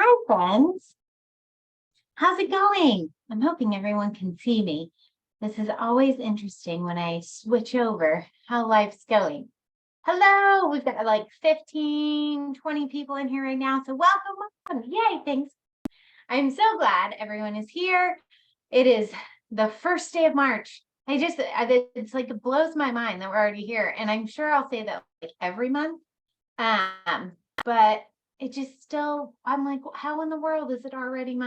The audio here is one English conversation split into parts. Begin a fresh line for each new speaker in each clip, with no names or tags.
Hi, friends. How's it going? I'm hoping everyone can see me. This is always interesting when I switch over how life's going. Hello, we've got like 15, 20 people in here right now. So welcome. Yay, thanks. I'm so glad everyone is here. It is the first day of March. It's like it blows my mind that we're already here. And I'm sure I'll say that like every month. But it just still, I'm like, how in the world is it already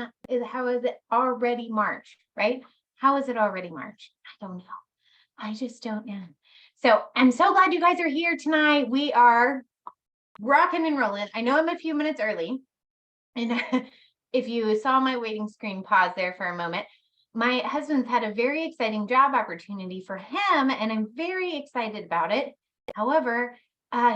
how is it already March, right? How is it already March? I don't know. I just don't know. So I'm so glad you guys are here tonight. We are rocking and rolling. I know I'm a few minutes early. And if you saw my waiting screen pause there for a moment, my husband's had a very exciting job opportunity for him, and I'm very excited about it. However,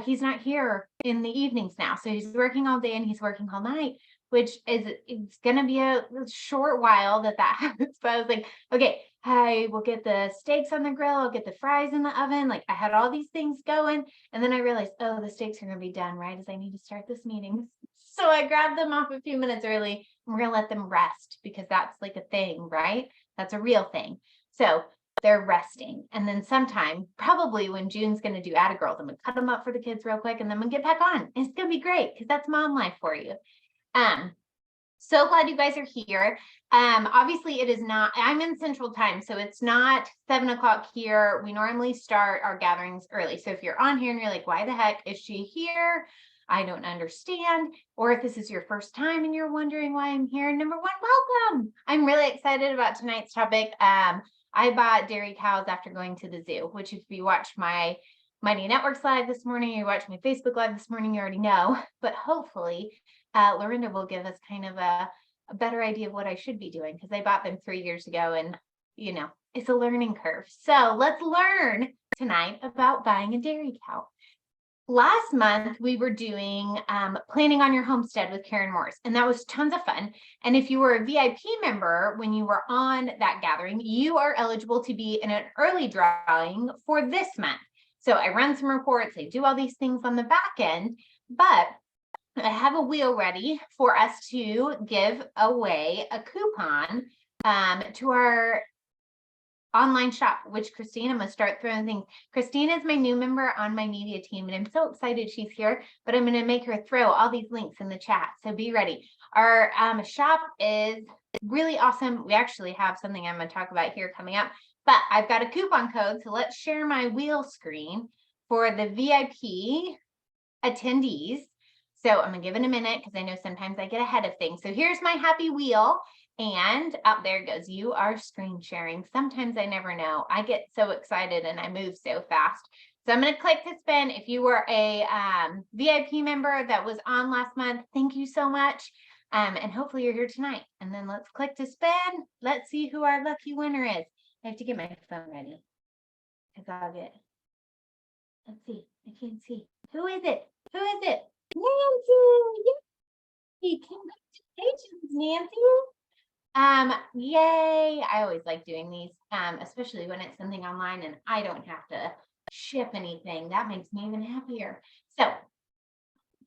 he's not here in the evenings now. So he's working all day and he's working all night, which is it's gonna be a short while that happens. But I was like, okay, I will get the steaks on the grill, I'll get the fries in the oven. Like I had all these things going, and then I realized, oh, the steaks are gonna be done right as I need to start this meeting. So I grabbed them off a few minutes early, and we're gonna let them rest because that's like a thing, right? That's a real thing. So they're resting. And then sometime, probably when June's going to do Atta Girls, I'm going to cut them up for the kids real quick and then I'm going to get back on. It's going to be great because that's mom life for you. So glad you guys are here. Obviously it is not, I'm in Central Time, so it's not 7:00 here. We normally start our gatherings early. So if you're on here and you're like, why the heck is she here? I don't understand. Or if this is your first time and you're wondering why I'm here, number one, welcome. I'm really excited about tonight's topic. I bought dairy cows after going to the zoo, which if you watched my Mighty Networks live this morning, you watched my Facebook live this morning, you already know, but hopefully Lorinda will give us kind of a better idea of what I should be doing because I bought them 3 years ago and you know, it's a learning curve. So let's learn tonight about buying a dairy cow. Last month, we were doing planning on your homestead with Karen Morris, and that was tons of fun. And if you were a VIP member, when you were on that gathering, you are eligible to be in an early drawing for this month. So I run some reports, I do all these things on the back end, but I have a wheel ready for us to give away a coupon to our online shop, which Christina must start throwing things. Christina is my new member on my media team, and I'm so excited she's here, but I'm going to make her throw all these links in the chat. So be ready. Our shop is really awesome. We actually have something I'm going to talk about here coming up, but I've got a coupon code. So let's share my wheel screen for the VIP attendees. So I'm going to give it a minute because I know sometimes I get ahead of things. So here's my happy wheel. And up there it goes. You are screen sharing. Sometimes I never know. I get so excited and I move so fast. So I'm going to click to spin. If you were a VIP member that was on last month, thank you so much. And hopefully you're here tonight. And then let's click to spin. Let's see who our lucky winner is. I have to get my phone ready because I'll get. Let's see. I can't see. Who is it? Who is it? Nancy. Congratulations, Nancy. Yay. I always like doing these, especially when it's something online and I don't have to ship anything. That makes me even happier. So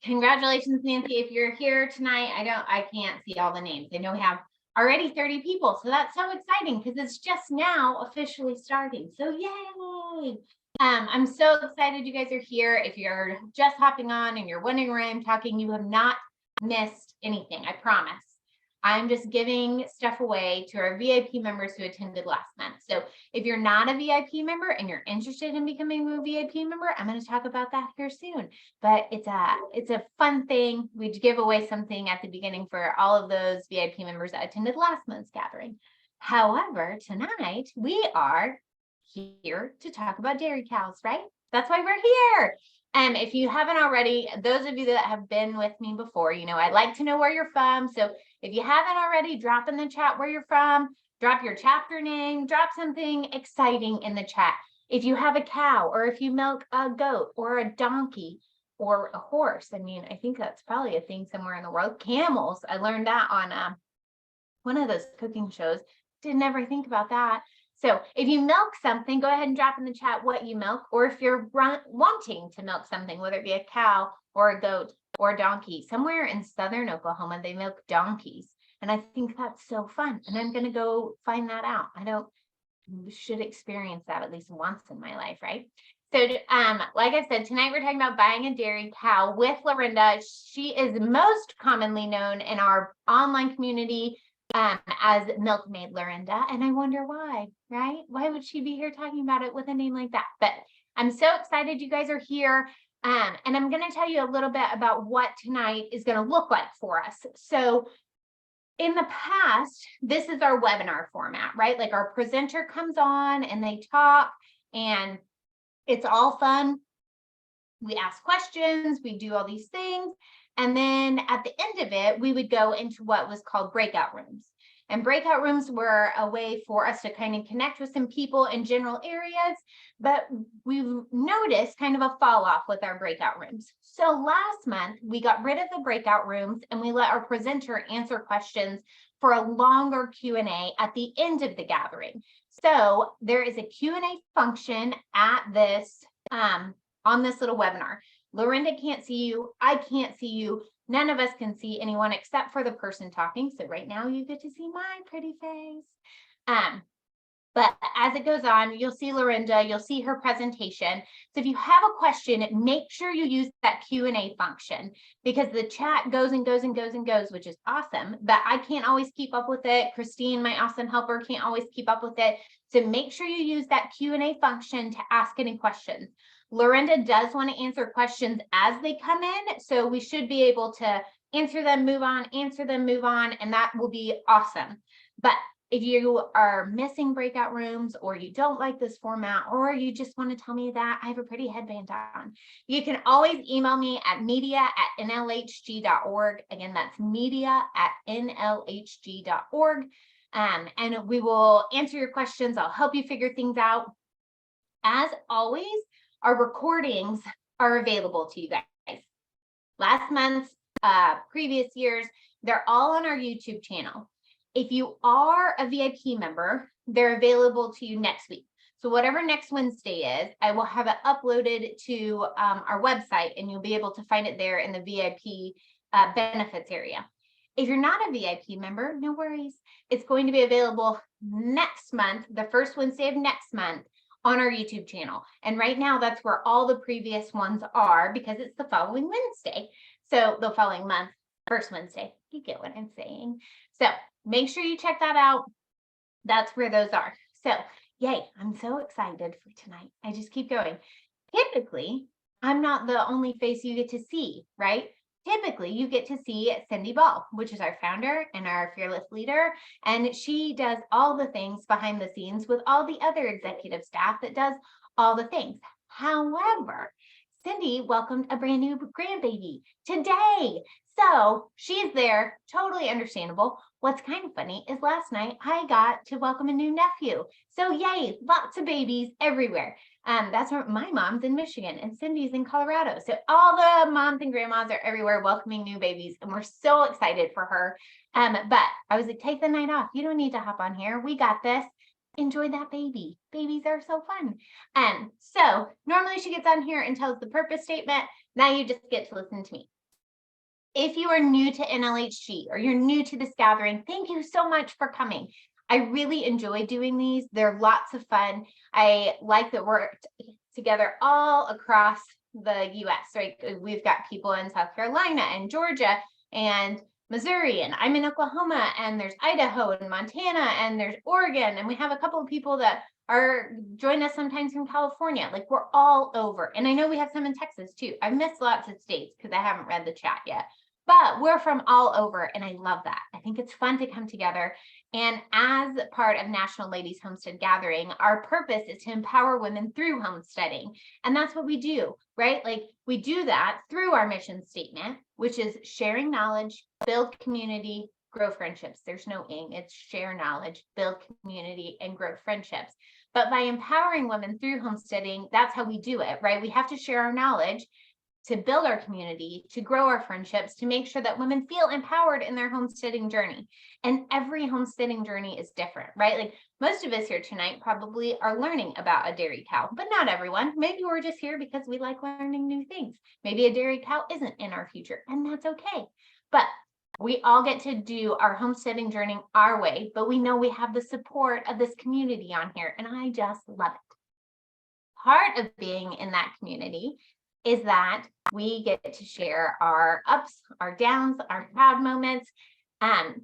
congratulations, Nancy. If you're here tonight, I can't see all the names. I know we have already 30 people. So that's so exciting because it's just now officially starting. So yay. I'm so excited you guys are here. If you're just hopping on and you're wondering where I'm talking, you have not missed anything. I promise. I'm just giving stuff away to our VIP members who attended last month. So if you're not a VIP member and you're interested in becoming a VIP member, I'm going to talk about that here soon. But it's a fun thing. We give away something at the beginning for all of those VIP members that attended last month's gathering. However, tonight we are here to talk about dairy cows, right? That's why we're here. And if you haven't already, those of you that have been with me before, you know, I'd like to know where you're from. So if you haven't already, drop in the chat where you're from, drop your chapter name, drop something exciting in the chat. If you have a cow or if you milk a goat or a donkey or a horse, I mean, I think that's probably a thing somewhere in the world. Camels, I learned that on one of those cooking shows. Didn't ever think about that. So if you milk something, go ahead and drop in the chat what you milk, or if you're wanting to milk something, whether it be a cow or a goat or a donkey. Somewhere in southern Oklahoma, they milk donkeys. And I think that's so fun. And I'm going to go find that out. Should experience that at least once in my life, right? So, like I said, tonight we're talking about buying a dairy cow with Lorinda. She is most commonly known in our online community as Milkmaid Lorinda, and I wonder why, right? Why would she be here talking about it with a name like that? But I'm so excited you guys are here. And I'm going to tell you a little bit about what tonight is going to look like for us. So in the past, this is our webinar format, right? Like our presenter comes on and they talk and it's all fun. We ask questions, we do all these things. And then at the end of it, we would go into what was called breakout rooms. And breakout rooms were a way for us to kind of connect with some people in general areas, but we've noticed kind of a fall off with our breakout rooms. So last month, we got rid of the breakout rooms and we let our presenter answer questions for a longer Q&A at the end of the gathering. So there is a Q&A function at this, on this little webinar. Lorinda can't see you, I can't see you. None of us can see anyone except for the person talking. So right now you get to see my pretty face. But as it goes on, you'll see Lorinda, you'll see her presentation. So if you have a question, make sure you use that Q&A function because the chat goes and goes and goes and goes, which is awesome, but I can't always keep up with it. Christine, my awesome helper, can't always keep up with it. So make sure you use that Q&A function to ask any questions. Lorinda does want to answer questions as they come in, so we should be able to answer them, move on, and that will be awesome. But if you are missing breakout rooms or you don't like this format or you just want to tell me that I have a pretty headband on, you can always email me at media@nlhg.org. Again, that's media@nlhg.org. And we will answer your questions. I'll help you figure things out. As always, our recordings are available to you guys. Last month's, previous years, they're all on our YouTube channel. If you are a VIP member, they're available to you next week. So whatever next Wednesday is, I will have it uploaded to our website and you'll be able to find it there in the VIP benefits area. If you're not a VIP member, no worries. It's going to be available next month, the first Wednesday of next month, on our YouTube channel. And right now that's where all the previous ones are because it's the following Wednesday. So the following month, first Wednesday, you get what I'm saying. So make sure you check that out. That's where those are. So yay, I'm so excited for tonight. I just keep going. Typically, I'm not the only face you get to see, right? Typically, you get to see Cindy Ball, which is our founder and our fearless leader. And she does all the things behind the scenes with all the other executive staff that does all the things. However, Cindy welcomed a brand new grandbaby today. So she's there, totally understandable. What's kind of funny is last night I got to welcome a new nephew. So yay, lots of babies everywhere. That's where my mom's in Michigan and Cindy's in Colorado. So all the moms and grandmas are everywhere welcoming new babies and we're so excited for her. But I was like, take the night off. You don't need to hop on here. We got this. Enjoy that baby. Babies are so fun. So normally she gets on here and tells the purpose statement. Now you just get to listen to me. If you are new to NLHG or you're new to this gathering, thank you so much for coming. I really enjoy doing these. They're lots of fun. I like that we're together all across the US, right? We've got people in South Carolina and Georgia and Missouri, and I'm in Oklahoma, and there's Idaho and Montana, and there's Oregon, and we have a couple of people that are join us sometimes from California. Like we're all over. And I know we have some in Texas too. I've missed lots of states because I haven't read the chat yet. But we're from all over, and I love that. I think it's fun to come together. And as part of National Ladies Homestead Gathering, our purpose is to empower women through homesteading. And that's what we do, right? Like we do that through our mission statement, which is sharing knowledge, build community, grow friendships. There's no ing, it's share knowledge, build community, and grow friendships. But by empowering women through homesteading, that's how we do it, right? We have to share our knowledge. to build our community, to grow our friendships, to make sure that women feel empowered in their homesteading journey. And every homesteading journey is different, right? Like most of us here tonight probably are learning about a dairy cow, but not everyone. Maybe we're just here because we like learning new things. Maybe a dairy cow isn't in our future, and that's okay. But we all get to do our homesteading journey our way, but we know we have the support of this community on here, and I just love it. Part of being in that community is that we get to share our ups, our downs, our proud moments.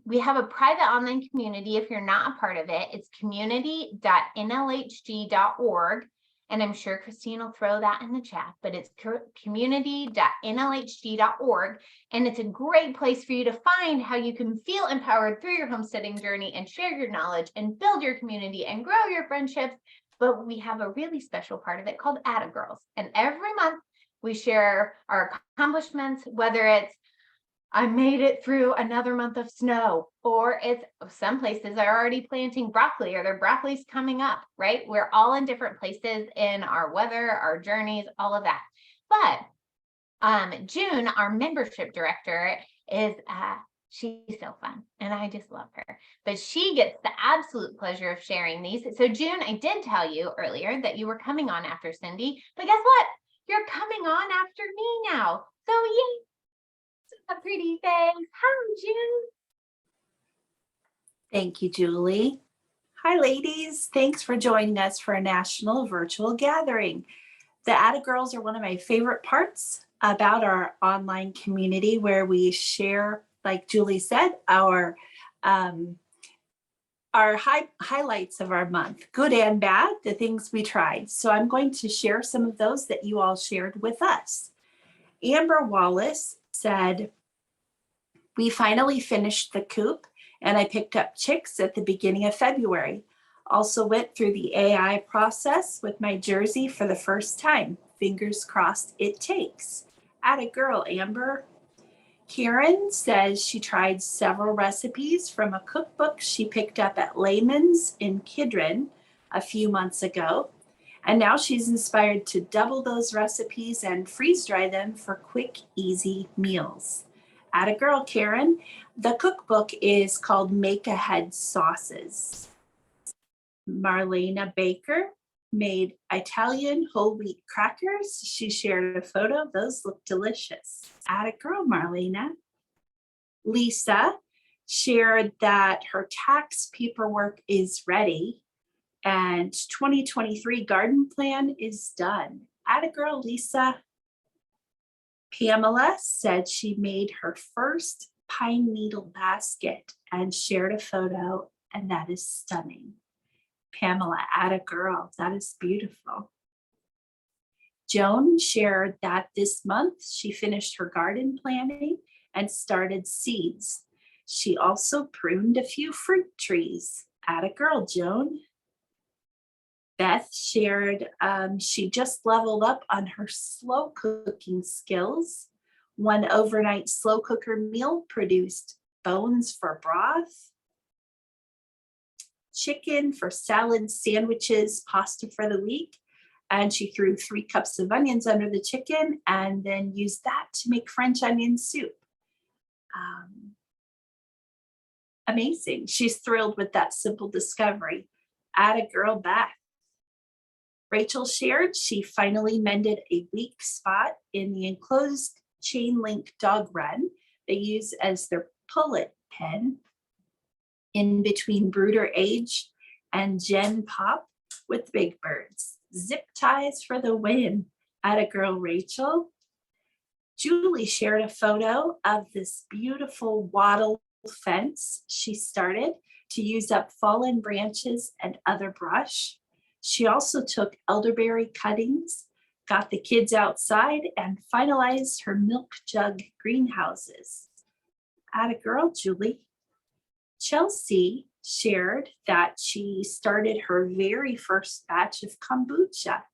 We have a private online community. If you're not a part of it, it's community.nlhg.org. And I'm sure Christine will throw that in the chat, but it's community.nlhg.org. And it's a great place for you to find how you can feel empowered through your homesteading journey and share your knowledge and build your community and grow your friendships. But we have a really special part of it called Atta Girls. And every month we share our accomplishments, whether it's I made it through another month of snow, or it's some places are already planting broccoli or their broccoli's coming up, right? We're all in different places in our weather, our journeys, all of that. But June, our membership director, is she's so fun and I just love her, but she gets the absolute pleasure of sharing these. So June, I did tell you earlier that you were coming on after Cindy, but guess what? You're coming on after me now. So yay. A pretty thing. Hi, June.
Thank you, Julie. Hi, ladies. Thanks for joining us for a national virtual gathering. The Atta Girls are one of my favorite parts about our online community, where we share, like Julie said, our highlights of our month, good and bad, the things we tried. So I'm going to share some of those that you all shared with us. Amber Wallace said, "We finally finished the coop and I picked up chicks at the beginning of February. Also went through the AI process with my Jersey for the first time. Fingers crossed it takes." Atta girl, Amber. Karen says she tried several recipes from a cookbook she picked up at Layman's in Kidron a few months ago. And now she's inspired to double those recipes and freeze dry them for quick, easy meals. Atta girl, Karen. The cookbook is called Make Ahead Sauces. Marlena Baker made Italian whole wheat crackers. She shared a photo. Those look delicious. Atta girl, Marlena. Lisa shared that her tax paperwork is ready and 2023 garden plan is done. Atta girl, Lisa. Pamela said she made her first pine needle basket and shared a photo, and that is stunning. Pamela, atta girl, that is beautiful. Joan shared that this month she finished her garden planting and started seeds. She also pruned a few fruit trees. Atta girl, Joan. Beth shared she just leveled up on her slow cooking skills. One overnight slow cooker meal produced bones for broth, chicken for salad, sandwiches, pasta for the week. And she threw 3 cups of onions under the chicken and then used that to make French onion soup. Amazing. She's thrilled with that simple discovery. Atta girl, Beth. Rachel shared she finally mended a weak spot in the enclosed chain link dog run they use as their pullet pen in between Brooder Age and Gen Pop with Big Birds. Zip ties for the win. Atta girl, Rachel. Julie shared a photo of this beautiful wattle fence she started to use up fallen branches and other brush. She also took elderberry cuttings, got the kids outside, and finalized her milk jug greenhouses. Atta girl, Julie. Chelsea shared that she started her very first batch of kombucha.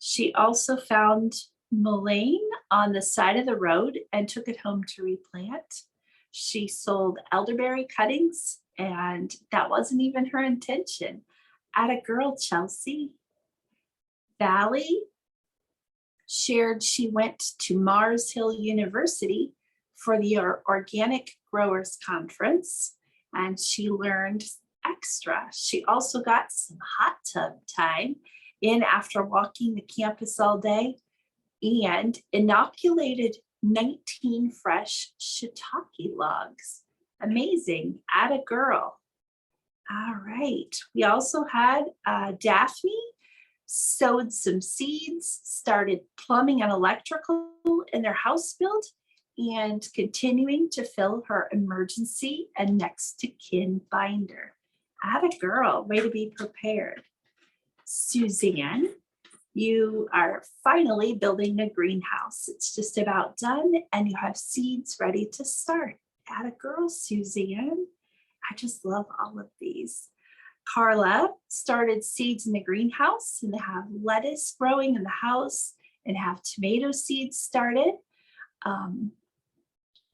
She also found mullein on the side of the road and took it home to replant. She sold elderberry cuttings, and that wasn't even her intention. Atta girl, Chelsea. Valley shared she went to Mars Hill University for the Organic Growers Conference, and she learned extra. She also got some hot tub time in after walking the campus all day and inoculated 19 fresh shiitake logs. Amazing. Atta girl. All right. We also had Daphne sowed some seeds, started plumbing and electrical in their house build, and continuing to fill her emergency and next to kin binder. Atta girl, way to be prepared. Suzanne, you are finally building a greenhouse. It's just about done and you have seeds ready to start. Atta girl, Suzanne. I just love all of these. Carla started seeds in the greenhouse and have lettuce growing in the house and have tomato seeds started.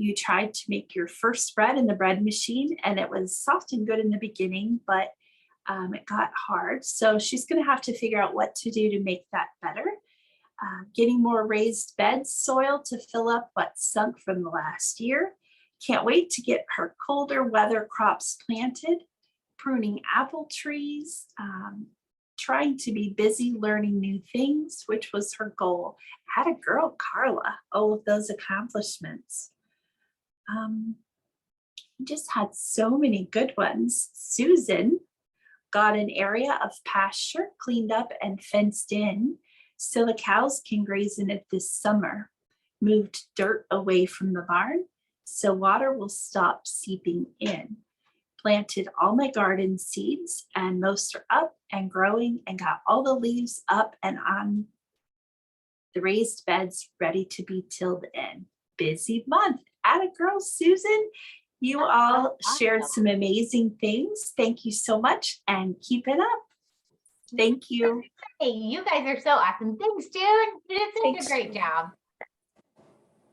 You tried to make your first bread in the bread machine and it was soft and good in the beginning, but it got hard. So she's going to have to figure out what to do to make that better. Getting more raised bed soil to fill up what sunk from the last year. Can't wait to get her colder weather crops planted, pruning apple trees, trying to be busy learning new things, which was her goal. Atta girl, Carla, all of those accomplishments. Just had so many good ones. Susan got an area of pasture cleaned up and fenced in so the cows can graze in it this summer. Moved dirt away from the barn so water will stop seeping in. Planted all my garden seeds and most are up and growing and got all the leaves up and on the raised beds ready to be tilled in. Busy month. Atta girl, Susan. You all shared some amazing things. Thank you so much and keep it up. Thank you.
Hey, you guys are so awesome. Thanks, dude. You did such a great job.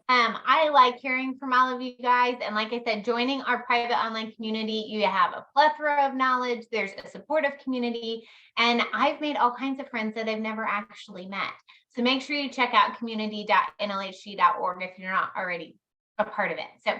I like hearing from all of you guys. And like I said, joining our private online community, you have a plethora of knowledge. There's a supportive community. And I've made all kinds of friends that I've never actually met. So make sure you check out community.nlhc.org if you're not already a part of it. So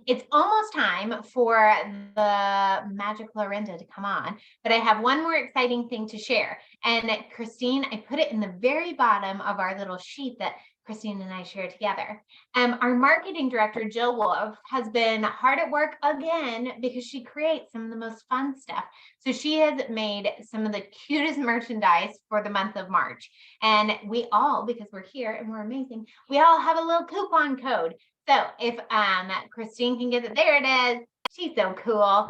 it's almost time for the magic Lorinda to come on, but I have one more exciting thing to share. And Christine, I put it in the very bottom of our little sheet that Christine and I share together. Our marketing director, Jill Wolf, has been hard at work again because she creates some of the most fun stuff. So she has made some of the cutest merchandise for the month of March. And we all, because we're here and we're amazing, we all have a little coupon code. So if Christine can get it, there it is. She's so cool.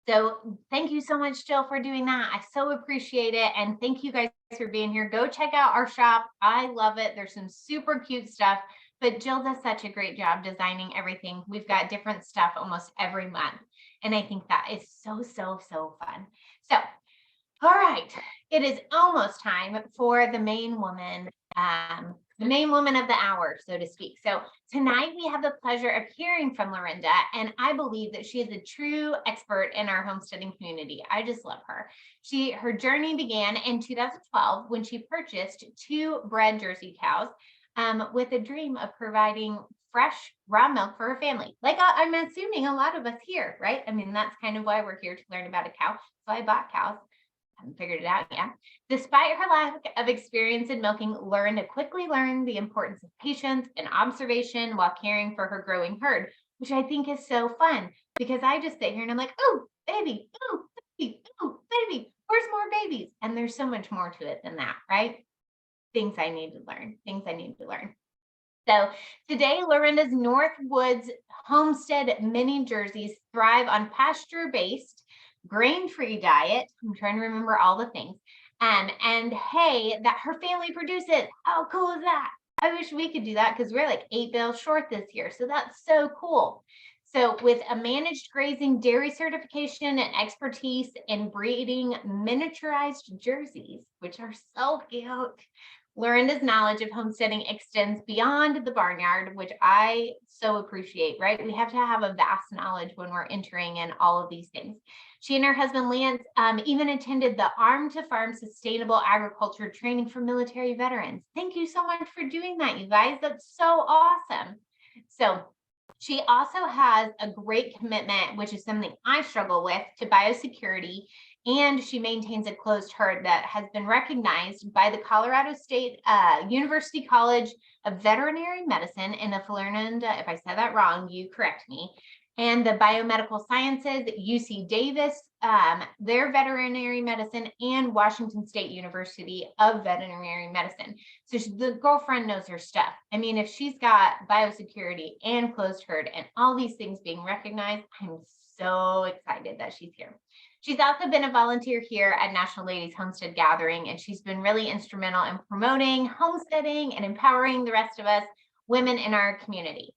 So thank you so much, Jill, for doing that. I so appreciate it. And thank you guys for being here. Go check out our shop. I love it. There's some super cute stuff, but Jill does such a great job designing everything. We've got different stuff almost every month. And I think that is so, so, so fun. So, all right, it is almost time for the main woman of the hour, so to speak. So tonight we have the pleasure of hearing from Lorinda, and I believe that she is a true expert in our homesteading community. I just love her. Her journey began in 2012 when she purchased 2 bred Jersey cows with a dream of providing fresh raw milk for her family. Like I'm assuming a lot of us here, right? I mean, that's kind of why we're here, to learn about a cow. So I bought cows. Haven't figured it out yet. Despite her lack of experience in milking, Lorinda quickly learned the importance of patience and observation while caring for her growing herd, which I think is so fun because I just sit here and I'm like, oh, baby, oh, baby, oh, baby, where's more babies? And there's so much more to it than that, right? Things I need to learn. So today, Lorinda's Northwoods Homestead Mini Jerseys thrive on pasture-based, grain-free diet. I'm trying to remember all the things. And hay that her family produces. How cool is that? I wish we could do that because we're like 8 bales short this year. So that's so cool. So with a managed grazing dairy certification and expertise in breeding miniaturized jerseys, which are so cute, Lorinda's knowledge of homesteading extends beyond the barnyard, which I so appreciate, right? We have to have a vast knowledge when we're entering in all of these things. She and her husband Lance even attended the Arm to Farm Sustainable Agriculture training for military veterans. Thank you so much for doing that, you guys. That's so awesome. So she also has a great commitment, which is something I struggle with, to biosecurity. And she maintains a closed herd that has been recognized by the Colorado State University College of Veterinary Medicine in the Florinda. If I said that wrong, you correct me. And the Biomedical Sciences, UC Davis, their veterinary medicine, and Washington State University of Veterinary Medicine. So the girlfriend knows her stuff. I mean, if she's got biosecurity and closed herd and all these things being recognized, I'm so excited that she's here. She's also been a volunteer here at National Ladies Homestead Gathering, and she's been really instrumental in promoting homesteading and empowering the rest of us women in our community.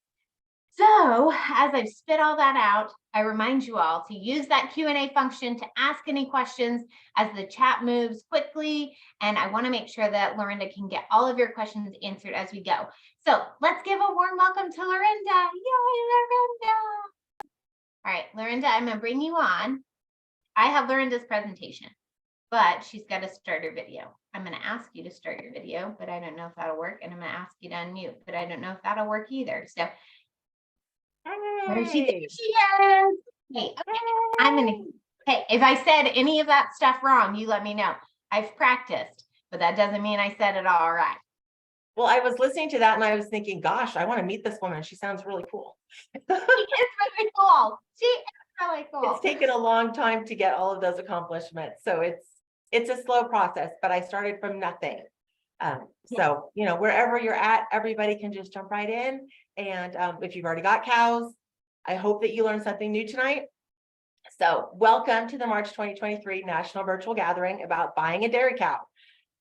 So as I've spit all that out, I remind you all to use that Q&A function to ask any questions as the chat moves quickly. And I want to make sure that Lorinda can get all of your questions answered as we go. So let's give a warm welcome to Lorinda. Yay, Lorinda. All right, Lorinda, I'm going to bring you on. I have Lorinda's presentation, but she's got to start her video. I'm going to ask you to start your video, but I don't know if that'll work. And I'm going to ask you to unmute, but I don't know if that'll work either. So where is she? There she is. Hey, okay. I'm going to, hey, if I said any of that stuff wrong, you let me know. I've practiced, but that doesn't mean I said it all right.
Well, I was listening to that and I was thinking, gosh, I want to meet this woman. She sounds really cool.
She is really cool. She is really cool.
It's taken a long time to get all of those accomplishments. So it's a slow process, but I started from nothing. So, you know, wherever you're at, everybody can just jump right in. And if you've already got cows, I hope that you learned something new tonight. So welcome to the March 2023 National Virtual Gathering about buying a dairy cow.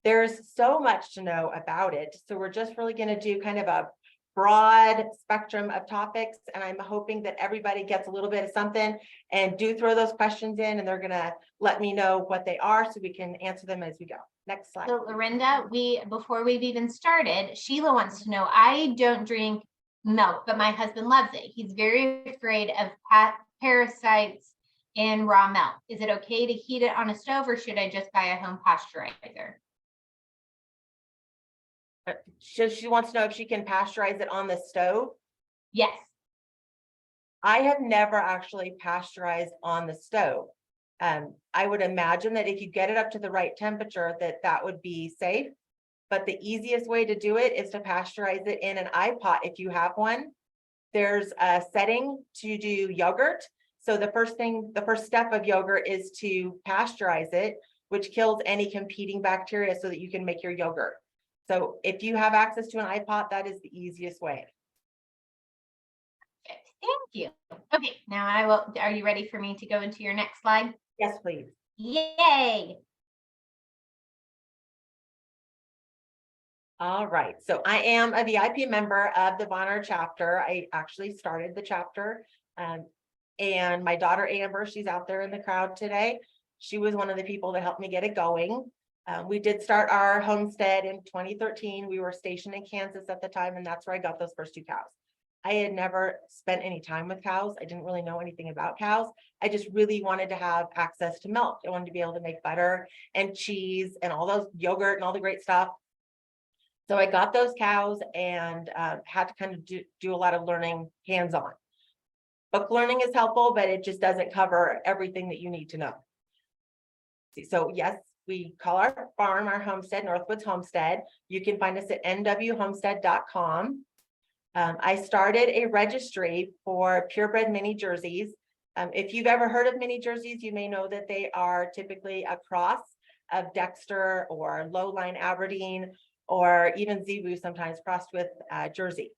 There's so much to know about it. So we're just really going to do kind of a broad spectrum of topics. And I'm hoping that everybody gets a little bit of something, and do throw those questions in, and they're going to let me know what they are so we can answer them as we go. Next slide.
So Lorinda, before we've even started, Sheila wants to know, I don't drink milk, but my husband loves it. He's very afraid of parasites in raw milk. Is it okay to heat it on a stove, or should I just buy a home pasteurizer?
She wants to know if she can pasteurize it on the stove.
Yes.
I have never actually pasteurized on the stove. I would imagine that if you get it up to the right temperature, that would be safe. But the easiest way to do it is to pasteurize it in an iPot if you have one. There's a setting to do yogurt. So the first step of yogurt is to pasteurize it, which kills any competing bacteria so that you can make your yogurt. So if you have access to an iPot, that is the easiest way.
Thank you. Okay, now I will. Are you ready for me to go into your next slide?
Yes, please.
Yay.
All right, so I am a VIP member of the Von Art chapter. I actually started the chapter, and my daughter Amber, she's out there in the crowd today. She was one of the people that helped me get it going. We did start our homestead in 2013. We were stationed in Kansas at the time, and that's where I got those first 2 cows. I had never spent any time with cows. I didn't really know anything about cows. I just really wanted to have access to milk. I wanted to be able to make butter and cheese and all those yogurt and all the great stuff. So I got those cows and had to kind of do a lot of learning hands-on. Book learning is helpful, but it just doesn't cover everything that you need to know. So yes, we call our farm, our homestead, Northwoods Homestead. You can find us at nwhomestead.com. I started a registry for purebred mini jerseys. If you've ever heard of mini jerseys, you may know that they are typically a cross of Dexter or Lowline Aberdeen, or even Zebu sometimes crossed with Jersey.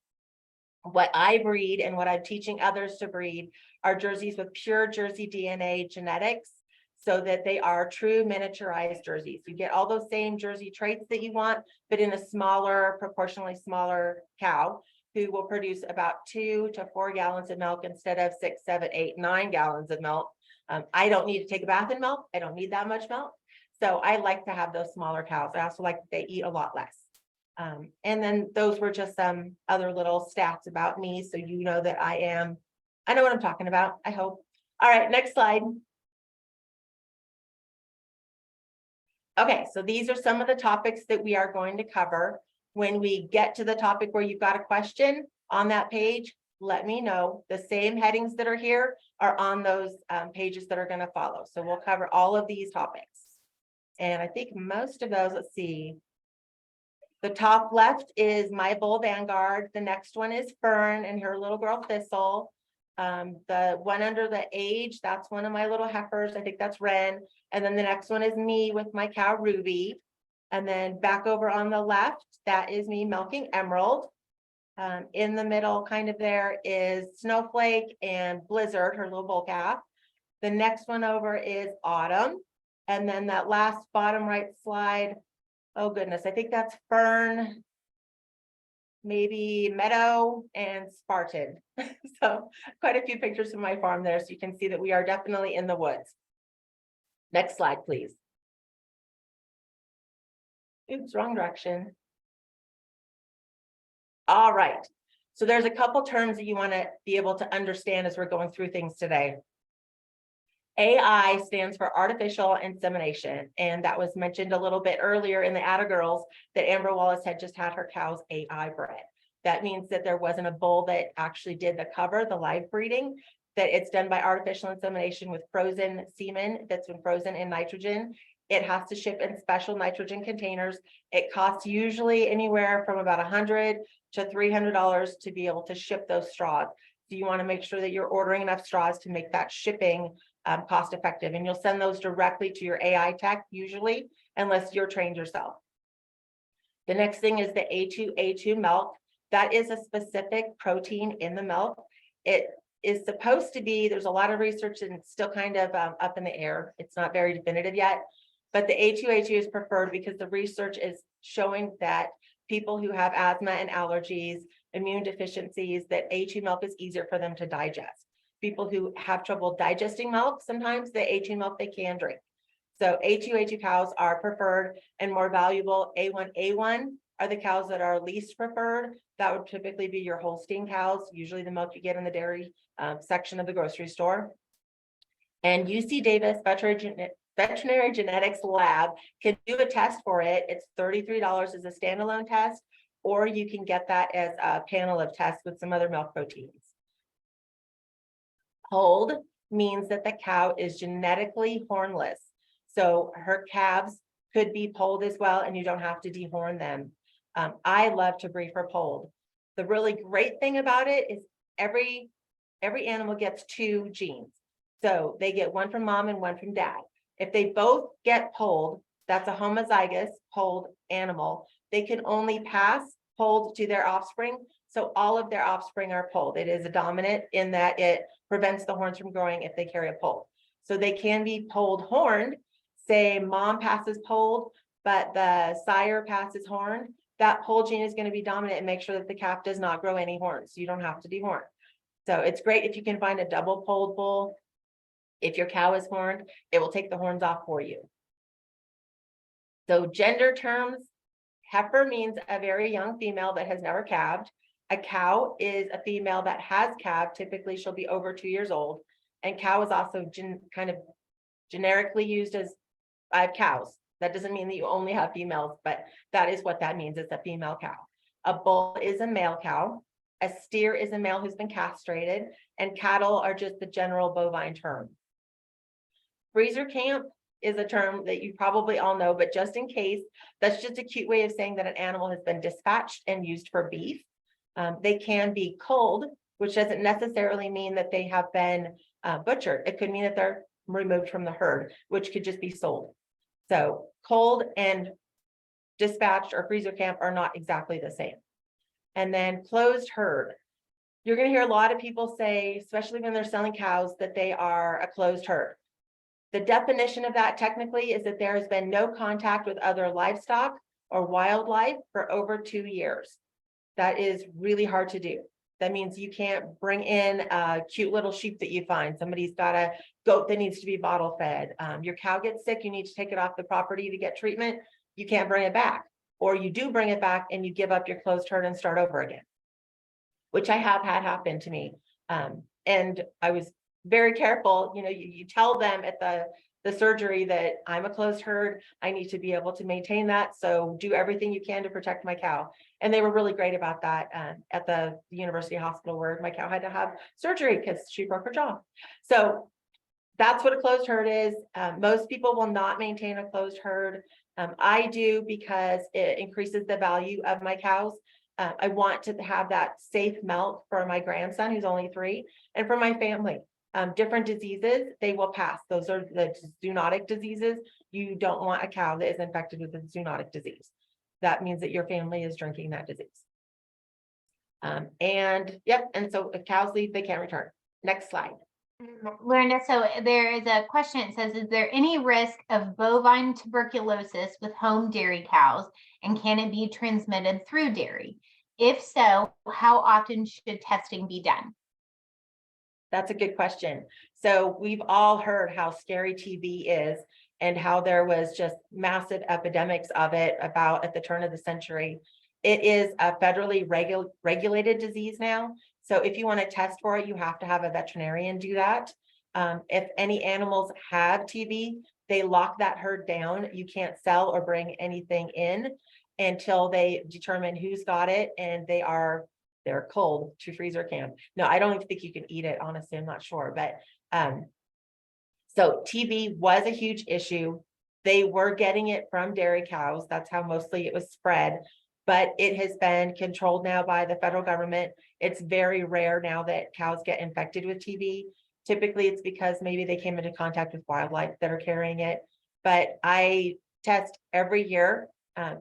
What I breed and what I'm teaching others to breed are jerseys with pure Jersey DNA genetics, so that they are true miniaturized jerseys. You get all those same Jersey traits that you want, but in a smaller, proportionally smaller cow, who will produce about 2 to 4 gallons of milk instead of 6, 7, 8, 9 gallons of milk. I don't need to take a bath in milk. I don't need that much milk. So I like to have those smaller cows. I also like that they eat a lot less. And then those were just some other little stats about me, so you know that I know what I'm talking about, I hope. All right, next slide. Okay, so these are some of the topics that we are going to cover. When we get to the topic where you've got a question on that page, let me know. The same headings that are here are on those pages that are going to follow. So we'll cover all of these topics. And I think most of those, let's see. The top left is my bull Vanguard. The next one is Fern and her little girl Thistle. The one under the age, that's one of my little heifers. I think that's Wren. And then the next one is me with my cow Ruby. And then back over on the left, that is me milking Emerald. In the middle, kind of there is Snowflake and Blizzard, her little bull calf. The next one over is Autumn. And then that last bottom right slide, oh goodness, I think that's Fern, maybe Meadow and Spartan. So quite a few pictures of my farm there, so you can see that we are definitely in the woods. Next slide, please. Oops, wrong direction. All right, so there's a couple terms that you want to be able to understand as we're going through things today. AI stands for artificial insemination, and that was mentioned a little bit earlier in the Atta Girls that Amber Wallace had just had her cows AI bred. That means that there wasn't a bull that actually did the cover, the live breeding, that it's done by artificial insemination with frozen semen that's been frozen in nitrogen. It has to ship in special nitrogen containers. It costs usually anywhere from about $100 to $300 to be able to ship those straws. So you want to make sure that you're ordering enough straws to make that shipping cost effective, and you'll send those directly to your AI tech usually, unless you're trained yourself. The next thing is the A2A2 milk. That is a specific protein in the milk. It is supposed to be, there's a lot of research and it's still kind of up in the air. It's not very definitive yet, but the A2A2 is preferred because the research is showing that people who have asthma and allergies, immune deficiencies, that A2 milk is easier for them to digest. People who have trouble digesting milk, sometimes the A2 milk they can drink. So A2 cows are preferred and more valuable. A1 are the cows that are least preferred. That would typically be your Holstein cows, usually the milk you get in the dairy section of the grocery store. And UC Davis Veterinary Genetics Lab can do a test for it. It's $33 as a standalone test, or you can get that as a panel of tests with some other milk proteins. Polled means that the cow is genetically hornless. So her calves could be polled as well, and you don't have to dehorn them. I love to breed for polled. The really great thing about it is every animal gets 2 genes. So they get one from mom and one from dad. If they both get polled, that's a homozygous polled animal. They can only pass polled to their offspring. So all of their offspring are polled. It is a dominant in that it prevents the horns from growing if they carry a poll. So they can be polled horned. Say mom passes polled, but the sire passes horned. That poll gene is going to be dominant and make sure that the calf does not grow any horns. So you don't have to dehorn. So it's great if you can find a double polled bull. If your cow is horned, it will take the horns off for you. So gender terms, heifer means a very young female that has never calved. A cow is a female that has calved. Typically, she'll be over 2 years old. And cow is also kind of generically used as I have cows. That doesn't mean that you only have females, but that is what that means. It's a female cow. A bull is a male cow. A steer is a male who's been castrated. And cattle are just the general bovine term. Freezer camp is a term that you probably all know, but just in case, that's just a cute way of saying that an animal has been dispatched and used for beef. They can be culled, which doesn't necessarily mean that they have been butchered. It could mean that they're removed from the herd, which could just be sold. So culled and dispatched or freezer camp are not exactly the same. And then closed herd. You're going to hear a lot of people say, especially when they're selling cows, that they are a closed herd. The definition of that technically is that there has been no contact with other livestock or wildlife for over 2 years. That is really hard to do. That means you can't bring in a cute little sheep that you find. Somebody's got a goat that needs to be bottle fed. Your cow gets sick, you need to take it off the property to get treatment. You can't bring it back. or you do bring it back and you give up your closed herd and start over again, which I have had happen to me. And I was very careful, you tell them at the surgery that I'm a closed herd, I need to be able to maintain that. So do everything you can to protect my cow. And they were really great about that at the university hospital where my cow had to have surgery because she broke her jaw. So that's what a closed herd is. Most people will not maintain a closed herd. I do because it increases the value of my cows. I want to have that safe milk for my grandson, who's only 3, and for my family. Different diseases, they will pass. Those are the zoonotic diseases. You don't want a cow that is infected with a zoonotic disease. That means that your family is drinking that disease. And so if cows leave, they can't return. Next slide.
Linda, so there is a question. It says, is there any risk of bovine tuberculosis with home dairy cows, and can it be transmitted through dairy? If so, how often should testing be done?
That's a good question. So we've all heard how scary TB is and how there was just massive epidemics of it about at the turn of the century. It is a federally regulated disease now. So if you want to test for it, you have to have a veterinarian do that. If any animals have TB, they lock that herd down. You can't sell or bring anything in until they determine who's got it, and they're cold to freezer can. No, I don't even think you can eat it. Honestly, I'm not sure, but so TB was a huge issue. They were getting it from dairy cows. That's how mostly it was spread, but it has been controlled now by the federal government. It's very rare now that cows get infected with TB. Typically, it's because maybe they came into contact with wildlife that are carrying it. But I test every year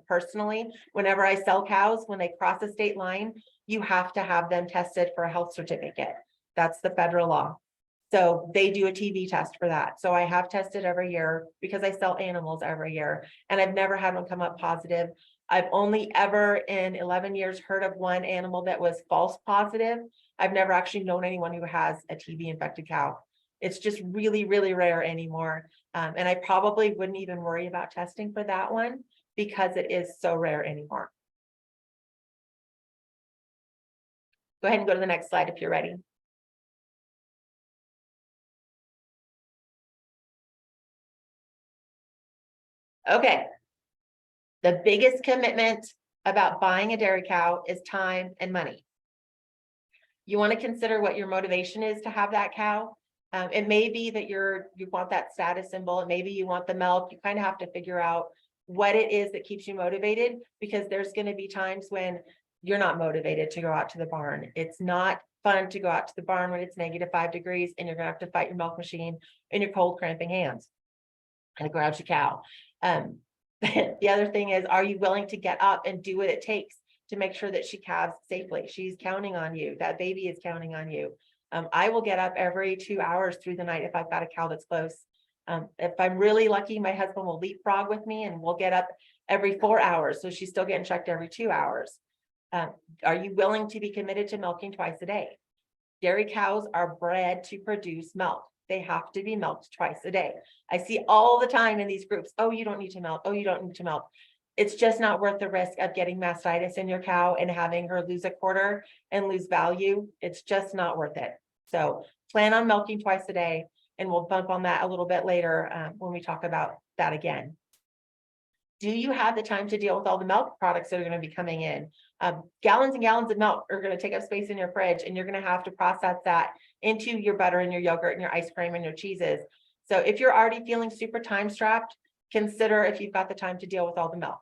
personally. Whenever I sell cows, when they cross a state line, you have to have them tested for a health certificate. That's the federal law. So they do a TB test for that. So I have tested every year because I sell animals every year, and I've never had one come up positive. I've only ever in 11 years heard of one animal that was false positive. I've never actually known anyone who has a TB infected cow. It's just really, really rare anymore. And I probably wouldn't even worry about testing for that one because it is so rare anymore. Go ahead and go to the next slide if you're ready. Okay. The biggest commitment about buying a dairy cow is time and money. You want to consider what your motivation is to have that cow. It may be that you want that status symbol, and maybe you want the milk. You kind of have to figure out what it is that keeps you motivated, because there's going to be times when you're not motivated to go out to the barn. It's not fun to go out to the barn when it's -5 degrees and you're going to have to fight your milk machine in your cold, cramping hands and a grouchy cow. The other thing is, are you willing to get up and do what it takes to make sure that she calves safely? She's counting on you. That baby is counting on you. I will get up every 2 hours through the night if I've got a cow that's close. If I'm really lucky, my husband will leapfrog with me and we'll get up every 4 hours. So she's still getting checked every 2 hours. Are you willing to be committed to milking twice a day? Dairy cows are bred to produce milk. They have to be milked twice a day. I see all the time in these groups, oh, you don't need to milk. Oh, you don't need to milk. It's just not worth the risk of getting mastitis in your cow and having her lose a quarter and lose value. It's just not worth it. So plan on milking twice a day, and we'll bump on that a little bit later when we talk about that again. Do you have the time to deal with all the milk products that are going to be coming in? Gallons and gallons of milk are going to take up space in your fridge, and you're going to have to process that into your butter and your yogurt and your ice cream and your cheeses. So if you're already feeling super time strapped, consider if you've got the time to deal with all the milk.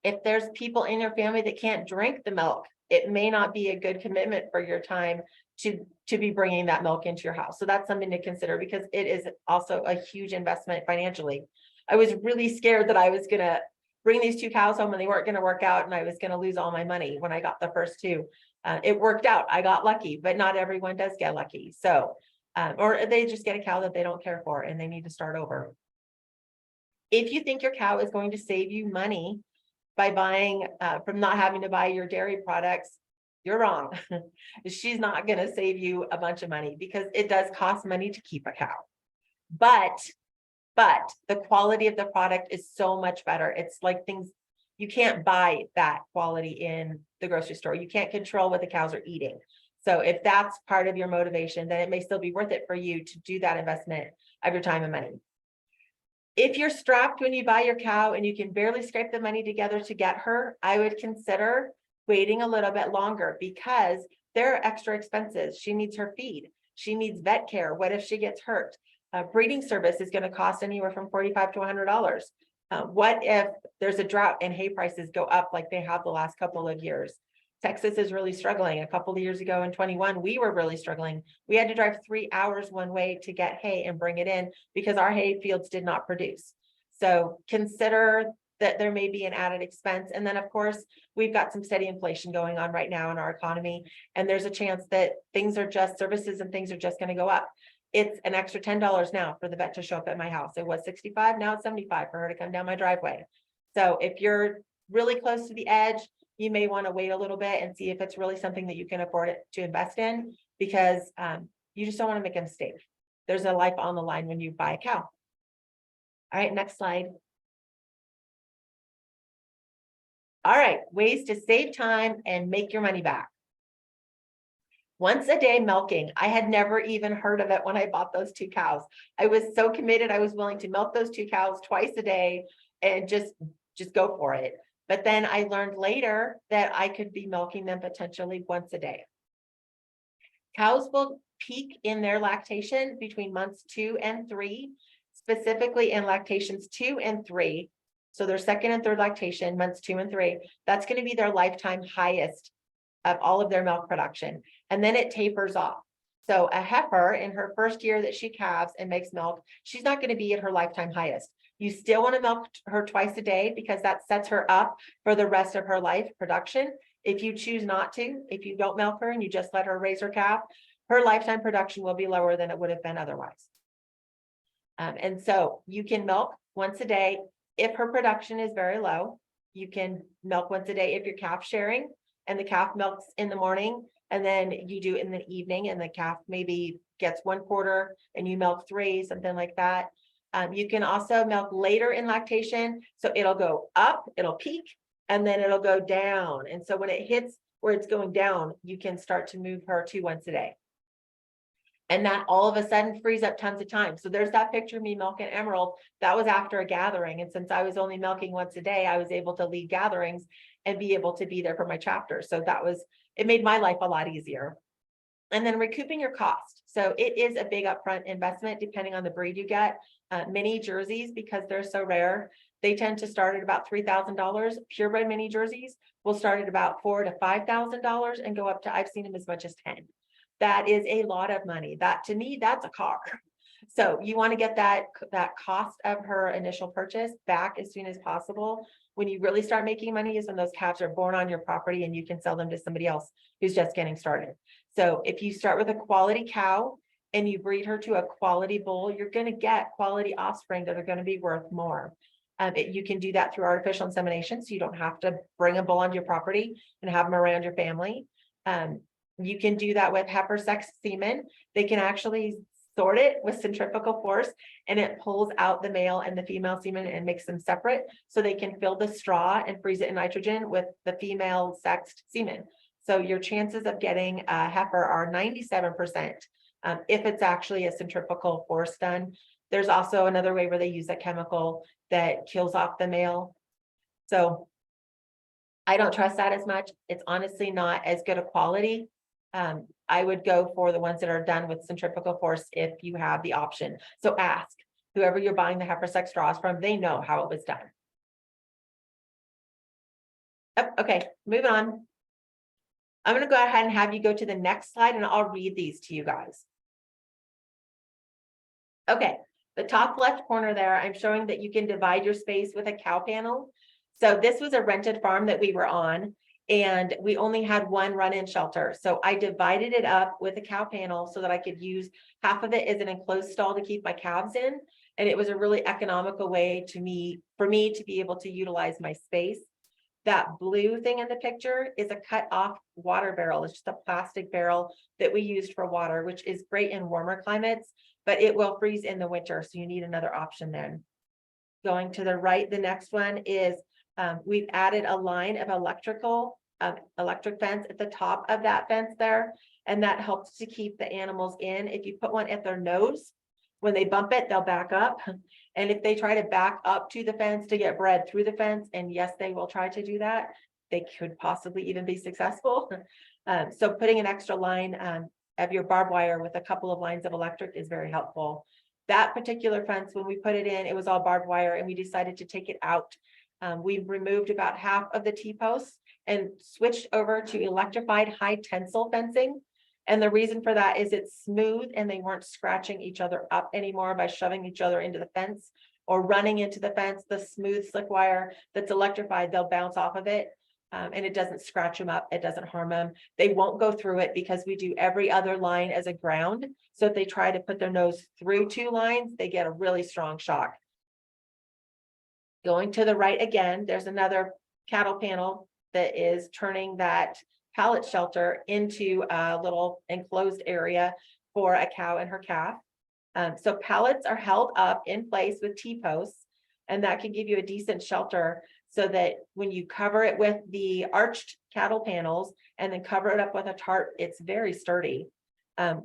If there's people in your family that can't drink the milk, it may not be a good commitment for your time to be bringing that milk into your house. So that's something to consider, because it is also a huge investment financially. I was really scared that I was going to bring these 2 cows home and they weren't going to work out, and I was going to lose all my money when I got the first 2. It worked out. I got lucky, but not everyone does get lucky. So, or they just get a cow that they don't care for and they need to start over. If you think your cow is going to save you money by buying from not having to buy your dairy products, you're wrong. She's not going to save you a bunch of money, because it does cost money to keep a cow. But the quality of the product is so much better. It's like things, You can't buy that quality in the grocery store. You can't control what the cows are eating. So if that's part of your motivation, then it may still be worth it for you to do that investment of your time and money. If you're strapped when you buy your cow and you can barely scrape the money together to get her, I would consider waiting a little bit longer because there are extra expenses. She needs her feed. She needs vet care. What if she gets hurt? Breeding service is going to cost anywhere from $45 to $100. What if there's a drought and hay prices go up like they have the last couple of years? Texas is really struggling. A couple of years ago in 21, we were really struggling. We had to drive 3 hours one way to get hay and bring it in because our hay fields did not produce. So consider that there may be an added expense. And then of course, we've got some steady inflation going on right now in our economy. And there's a chance that services and things are just going to go up. It's an extra $10 now for the vet to show up at my house. It was $65, now it's $75 for her to come down my driveway. So if you're really close to the edge, you may want to wait a little bit and see if it's really something that you can afford it to invest in, because you just don't want to make a mistake. There's a life on the line when you buy a cow. All right, next slide. All right, ways to save time and make your money back. Once a day milking. I had never even heard of it when I bought those 2 cows. I was so committed. I was willing to milk those 2 cows twice a day and just go for it. But then I learned later that I could be milking them potentially once a day. Cows will peak in their lactation between months 2 and 3, specifically in lactations 2 and 3. So their second and third lactation, months 2 and 3, that's going to be their lifetime highest of all of their milk production. And then it tapers off. So a heifer in her first year that she calves and makes milk, she's not going to be at her lifetime highest. You still want to milk her twice a day because that sets her up for the rest of her life production. If you choose not to, if you don't milk her and you just let her raise her calf, her lifetime production will be lower than it would have been otherwise. And so you can milk once a day. If her production is very low, you can milk once a day if you're calf sharing and the calf milks in the morning and then you do it in the evening and the calf maybe gets 1/4 and you milk 3, something like that. You can also milk later in lactation. So it'll go up, it'll peak, and then it'll go down. And so when it hits where it's going down, you can start to move her to once a day. And that all of a sudden frees up tons of time. So there's that picture of me milking Emerald. That was after a gathering. And since I was only milking once a day, I was able to lead gatherings and be able to be there for my chapter. So it made my life a lot easier. And then recouping your cost. So it is a big upfront investment depending on the breed you get. Mini jerseys, because they're so rare, they tend to start at about $3,000. Purebred mini jerseys will start at about $4,000 to $5,000 and go up to, I've seen them as much as 10. That is a lot of money. That to me, that's a car. So you want to get that cost of her initial purchase back as soon as possible. When you really start making money is when those calves are born on your property and you can sell them to somebody else who's just getting started. So if you start with a quality cow and you breed her to a quality bull, you're going to get quality offspring that are going to be worth more. You can do that through artificial insemination. So you don't have to bring a bull onto your property and have them around your family. You can do that with heifer sex semen. They can actually sort it with centrifugal force and it pulls out the male and the female semen and makes them separate. So they can fill the straw and freeze it in nitrogen with the female sexed semen. So your chances of getting a heifer are 97% if it's actually a centrifugal force done. There's also another way where they use a chemical that kills off the male. So I don't trust that as much. It's honestly not as good a quality. I would go for the ones that are done with centrifugal force if you have the option. So ask whoever you're buying the heifer sex straws from, they know how it was done. Oh, okay, moving on. I'm going to go ahead and have you go to the next slide and I'll read these to you guys. Okay, the top left corner there, I'm showing that you can divide your space with a cow panel. So this was a rented farm that we were on and we only had one run-in shelter. So I divided it up with a cow panel so that I could use half of it as an enclosed stall to keep my calves in. And it was a really economical way for me to be able to utilize my space. That blue thing in the picture is a cut off water barrel. It's just a plastic barrel that we used for water, which is great in warmer climates, but it will freeze in the winter. So you need another option then. Going to the right, the next one is We've added a line of electric fence at the top of that fence there. And that helps to keep the animals in. If you put one at their nose, when they bump it, they'll back up. And if they try to back up to the fence to get bred through the fence, and yes, they will try to do that, they could possibly even be successful. So putting an extra line of your barbed wire with a couple of lines of electric is very helpful. That particular fence, when we put it in, it was all barbed wire and we decided to take it out. We removed about half of the T-posts and switched over to electrified high tensile fencing. And the reason for that is it's smooth and they weren't scratching each other up anymore by shoving each other into the fence or running into the fence. The smooth slick wire that's electrified, they'll bounce off of it. And it doesn't scratch them up. It doesn't harm them. They won't go through it because we do every other line as a ground. So if they try to put their nose through 2 lines, they get a really strong shock. Going to the right again, there's another cattle panel that is turning that pallet shelter into a little enclosed area for a cow and her calf. So pallets are held up in place with T-posts, and that can give you a decent shelter so that when you cover it with the arched cattle panels and then cover it up with a tarp, it's very sturdy.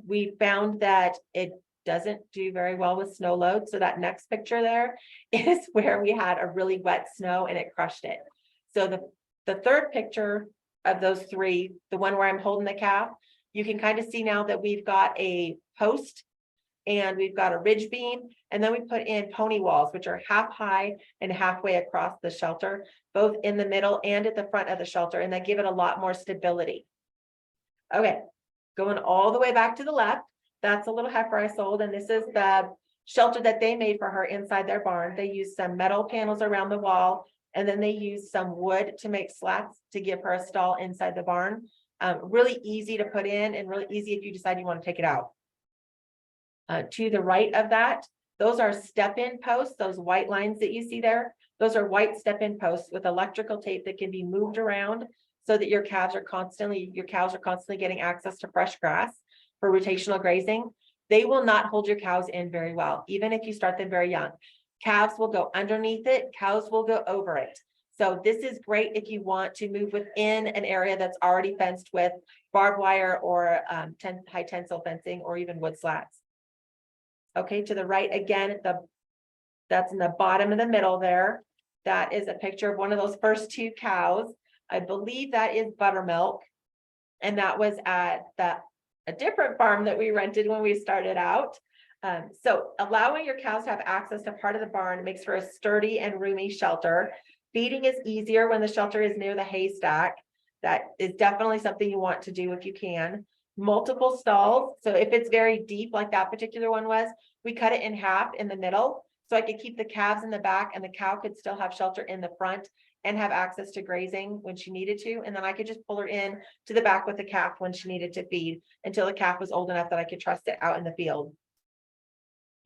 We found that it doesn't do very well with snow load. So that next picture there is where we had a really wet snow and it crushed it. So the third picture of those 3, the one where I'm holding the calf, you can kind of see now that we've got a post and we've got a ridge beam, and then we put in pony walls, which are half high and halfway across the shelter, both in the middle and at the front of the shelter, and that give it a lot more stability. Okay, going all the way back to the left, that's a little heifer I sold, and this is the shelter that they made for her inside their barn. They used some metal panels around the wall, and then they used some wood to make slats to give her a stall inside the barn. Really easy to put in and really easy if you decide you want to take it out. To the right of that, those are step-in posts, those white lines that you see there. Those are white step-in posts with electrical tape that can be moved around so that your cows are constantly getting access to fresh grass for rotational grazing. They will not hold your cows in very well, even if you start them very young. Calves will go underneath it, cows will go over it. So this is great if you want to move within an area that's already fenced with barbed wire or high tensile fencing or even wood slats. Okay, to the right again, that's in the bottom of the middle there. That is a picture of one of those first 2 cows. I believe that is Buttermilk. And that was at a different farm that we rented when we started out. So allowing your cows to have access to part of the barn makes for a sturdy and roomy shelter. Feeding is easier when the shelter is near the haystack. That is definitely something you want to do if you can. Multiple stalls. So if it's very deep, like that particular one was, we cut it in half in the middle. So I could keep the calves in the back and the cow could still have shelter in the front and have access to grazing when she needed to. And then I could just pull her in to the back with the calf when she needed to feed until the calf was old enough that I could trust it out in the field.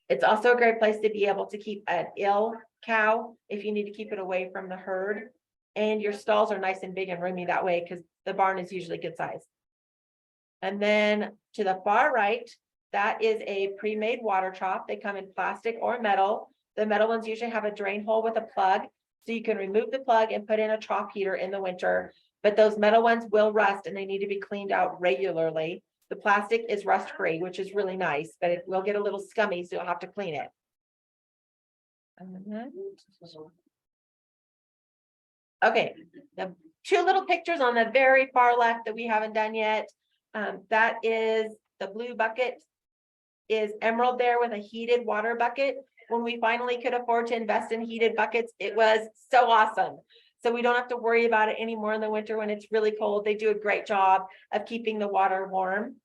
It's also a great place to be able to keep an ill cow if you need to keep it away from the herd. And your stalls are nice and big and roomy that way because the barn is usually good size. And then to the far right, that is a pre-made water trough. They come in plastic or metal. The metal ones usually have a drain hole with a plug. So you can remove the plug and put in a trough heater in the winter. But those metal ones will rust and they need to be cleaned out regularly. The plastic is rust-free, which is really nice, but it will get a little scummy, so you'll have to clean it. Okay, the 2 little pictures on the very far left that we haven't done yet. That is the blue bucket is Emerald there with a heated water bucket. When we finally could afford to invest in heated buckets, it was so awesome. So we don't have to worry about it anymore in the winter when it's really cold. They do a great job of keeping the water warm.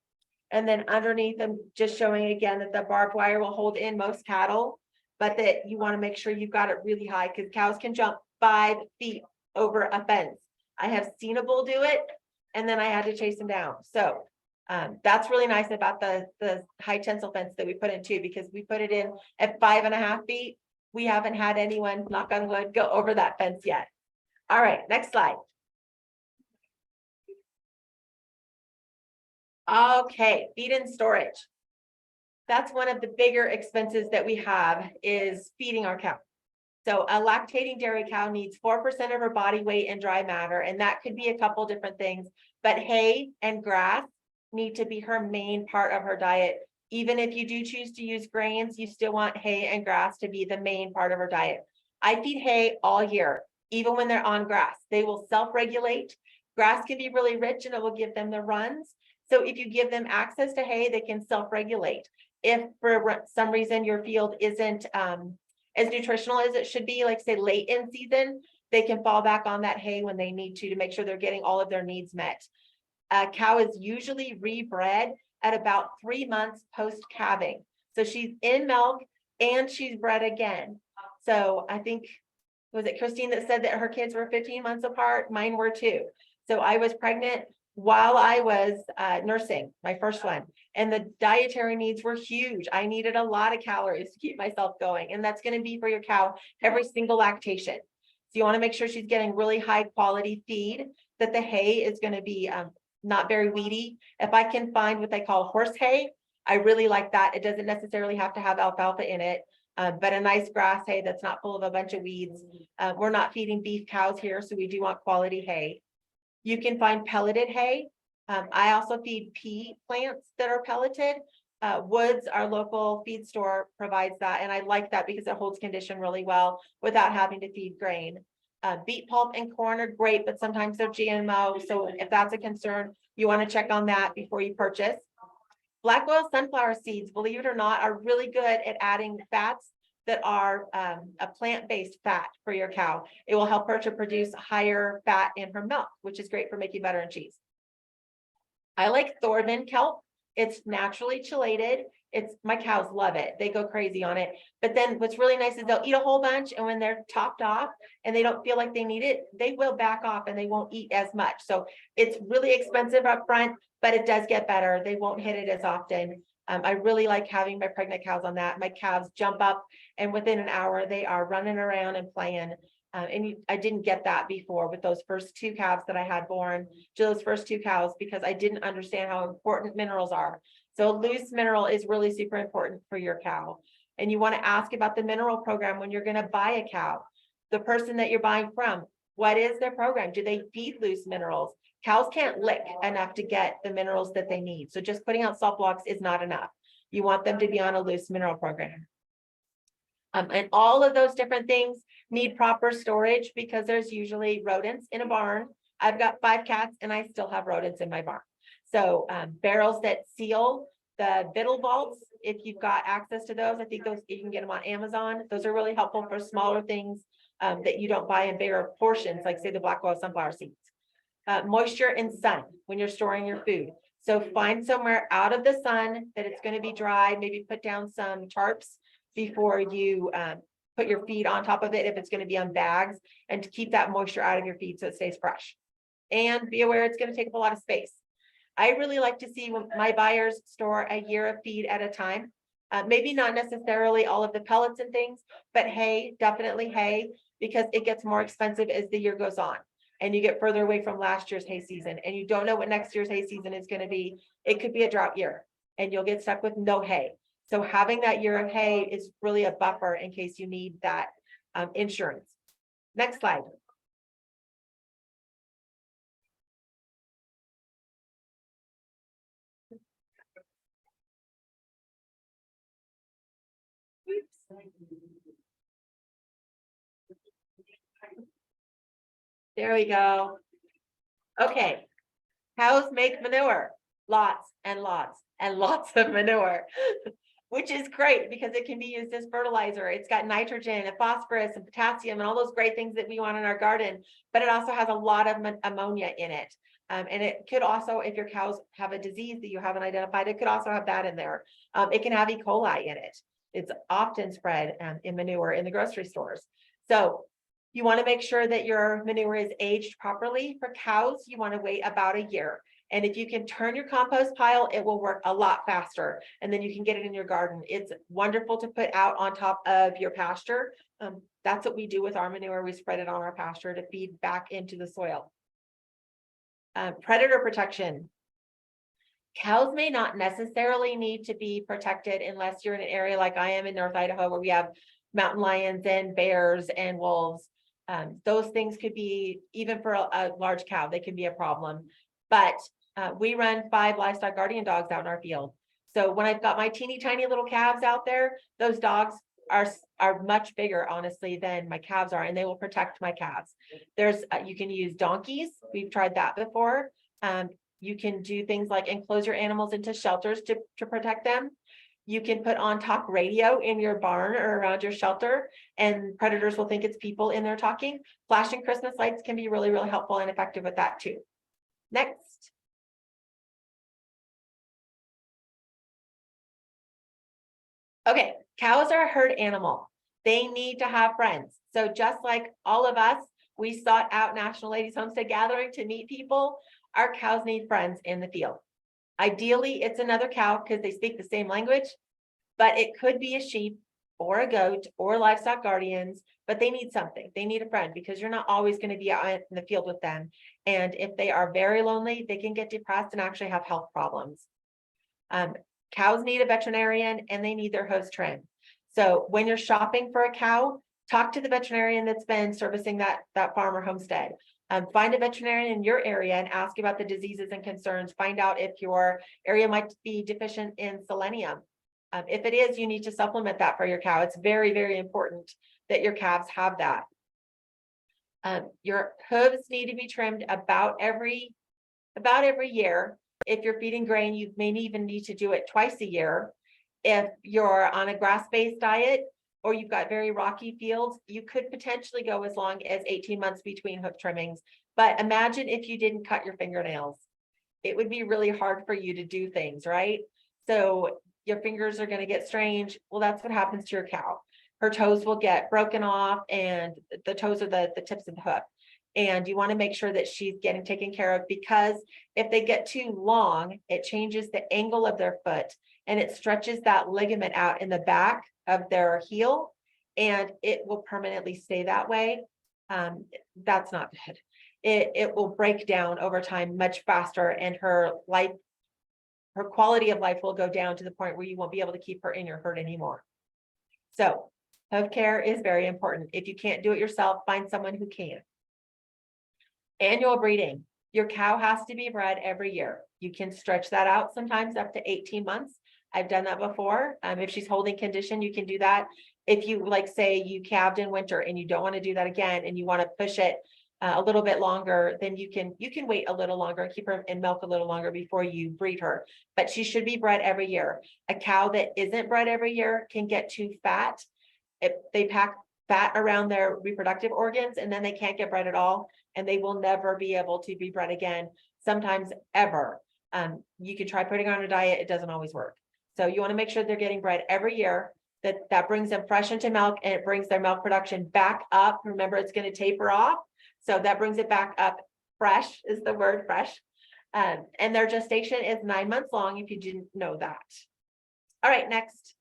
And then underneath them, just showing again that the barbed wire will hold in most cattle, but that you want to make sure you've got it really high because cows can jump 5 feet over a fence. I have seen a bull do it, and then I had to chase him down. So that's really nice about the high tensile fence that we put in too, because we put it in at 5.5 feet. We haven't had anyone, knock on wood, go over that fence yet. All right, next slide. Okay, feed and storage. That's one of the bigger expenses that we have is feeding our cow. So a lactating dairy cow needs 4% of her body weight in dry matter, and that could be a couple different things. But hay and grass need to be her main part of her diet. Even if you do choose to use grains, you still want hay and grass to be the main part of her diet. I feed hay all year, even when they're on grass. They will self-regulate. Grass can be really rich and it will give them the runs. So if you give them access to hay, they can self-regulate. If for some reason your field isn't as nutritional as it should be, like say late in season, they can fall back on that hay when they need to make sure they're getting all of their needs met. A cow is usually rebred at about 3 months post-calving. So she's in milk and she's bred again. So I think, was it Christine that said that her kids were 15 months apart? Mine were too. So I was pregnant while I was nursing my first one, and the dietary needs were huge. I needed a lot of calories to keep myself going, and that's going to be for your cow every single lactation. So you want to make sure she's getting really high quality feed, that the hay is going to be not very weedy. If I can find what they call horse hay, I really like that. It doesn't necessarily have to have alfalfa in it, but a nice grass hay that's not full of a bunch of weeds. We're not feeding beef cows here, so we do want quality hay. You can find pelleted hay. I also feed pea plants that are pelleted. Woods, our local feed store, provides that, and I like that because it holds condition really well without having to feed grain. Beet pulp and corn are great, but sometimes they're GMO. So if that's a concern, you want to check on that before you purchase. Black oil sunflower seeds, believe it or not, are really good at adding fats that are a plant-based fat for your cow. It will help her to produce higher fat in her milk, which is great for making butter and cheese. I like Thorvin kelp. It's naturally chelated. My cows love it. They go crazy on it. But then what's really nice is they'll eat a whole bunch, and when they're topped off and they don't feel like they need it, they will back off and they won't eat as much. So it's really expensive up front, but it does get better. They won't hit it as often. I really like having my pregnant cows on that. My calves jump up, and within an hour they are running around and playing. I didn't get that before with those first 2 calves that I had born, to those first 2 cows, because I didn't understand how important minerals are. So loose mineral is really super important for your cow. And you want to ask about the mineral program when you're going to buy a cow. The person that you're buying from, what is their program? Do they feed loose minerals? Cows can't lick enough to get the minerals that they need. So just putting out salt blocks is not enough. You want them to be on a loose mineral program. And all of those different things need proper storage, because there's usually rodents in a barn. I've got 5 cats and I still have rodents in my barn. So barrels that seal the vittle vaults, if you've got access to those, I think those you can get them on Amazon. Those are really helpful for smaller things that you don't buy in bigger portions, like say the black oil sunflower seeds. Moisture and sun when you're storing your food. So find somewhere out of the sun that it's going to be dry. Maybe put down some tarps before you put your feed on top of it, if it's going to be on bags, and to keep that moisture out of your feed so it stays fresh. And be aware it's going to take up a lot of space. I really like to see when my buyers store a year of feed at a time. Maybe not necessarily all of the pellets and things, but hay, definitely hay, because it gets more expensive as the year goes on. And you get further away from last year's hay season, and you don't know what next year's hay season is going to be. It could be a drought year and you'll get stuck with no hay. So having that year of hay is really a buffer in case you need that insurance. Next slide. There we go. Okay. Cows make manure, lots and lots and lots of manure, which is great because it can be used as fertilizer. It's got nitrogen and phosphorus and potassium and all those great things that we want in our garden, but it also has a lot of ammonia in it. And it could also, if your cows have a disease that you haven't identified, it could also have that in there. It can have E. coli in it. It's often spread in manure in the grocery stores. So you want to make sure that your manure is aged properly. For cows, you want to wait about a year. And if you can turn your compost pile, it will work a lot faster. And then you can get it in your garden. It's wonderful to put out on top of your pasture. That's what we do with our manure. We spread it on our pasture to feed back into the soil. Predator protection. Cows may not necessarily need to be protected unless you're in an area like I am in North Idaho, where we have mountain lions and bears and wolves. Those things could be, even for a large cow, they can be a problem. But we run 5 livestock guardian dogs out in our field. So when I've got my teeny tiny little calves out there, those dogs are much bigger, honestly, than my calves are, and they will protect my calves. There's you can use donkeys. We've tried that before. You can do things like enclose your animals into shelters to protect them. You can put on talk radio in your barn or around your shelter, and predators will think it's people in there talking. Flashing Christmas lights can be really, really helpful and effective with that too. Next. Okay, cows are a herd animal. They need to have friends. So just like all of us, we sought out National Ladies Homestead Gathering to meet people. Our cows need friends in the field. Ideally, it's another cow because they speak the same language, but it could be a sheep or a goat or livestock guardians, but they need something. They need a friend because you're not always going to be out in the field with them. And if they are very lonely, they can get depressed and actually have health problems. Cows need a veterinarian and they need their hooves trimmed. So when you're shopping for a cow, talk to the veterinarian that's been servicing that farm or homestead. Find a veterinarian in your area and ask about the diseases and concerns. Find out if your area might be deficient in selenium. If it is, you need to supplement that for your cow. It's very, very important that your calves have that. Your hooves need to be trimmed about every year. If you're feeding grain, you may even need to do it twice a year. If you're on a grass-based diet or you've got very rocky fields, you could potentially go as long as 18 months between hoof trimmings. But imagine if you didn't cut your fingernails. It would be really hard for you to do things, right? So your fingers are going to get strange. Well, that's what happens to your cow. Her toes will get broken off, and the toes are the tips of the hoof. And you want to make sure that she's getting taken care of, because if they get too long, it changes the angle of their foot and it stretches that ligament out in the back of their heel, and it will permanently stay that way. That's not good. It will break down over time much faster, and her quality of life will go down to the point where you won't be able to keep her in your herd anymore. So hoof care is very important. If you can't do it yourself, find someone who can. Annual breeding. Your cow has to be bred every year. You can stretch that out sometimes up to 18 months. I've done that before. If she's holding condition, you can do that. If you, like, say you calved in winter and you don't want to do that again, and you want to push it a little bit longer, then you can wait a little longer, keep her in milk a little longer before you breed her. But she should be bred every year. A cow that isn't bred every year can get too fat. They pack fat around their reproductive organs, and then they can't get bred at all, and they will never be able to be bred again, sometimes ever. You can try putting her on a diet. It doesn't always work. So you want to make sure they're getting bred every year. That brings them fresh into milk, and it brings their milk production back up. Remember, it's going to taper off. So that brings it back up. Fresh is the word, fresh. And their gestation is 9 months long, if you didn't know that. All right, next.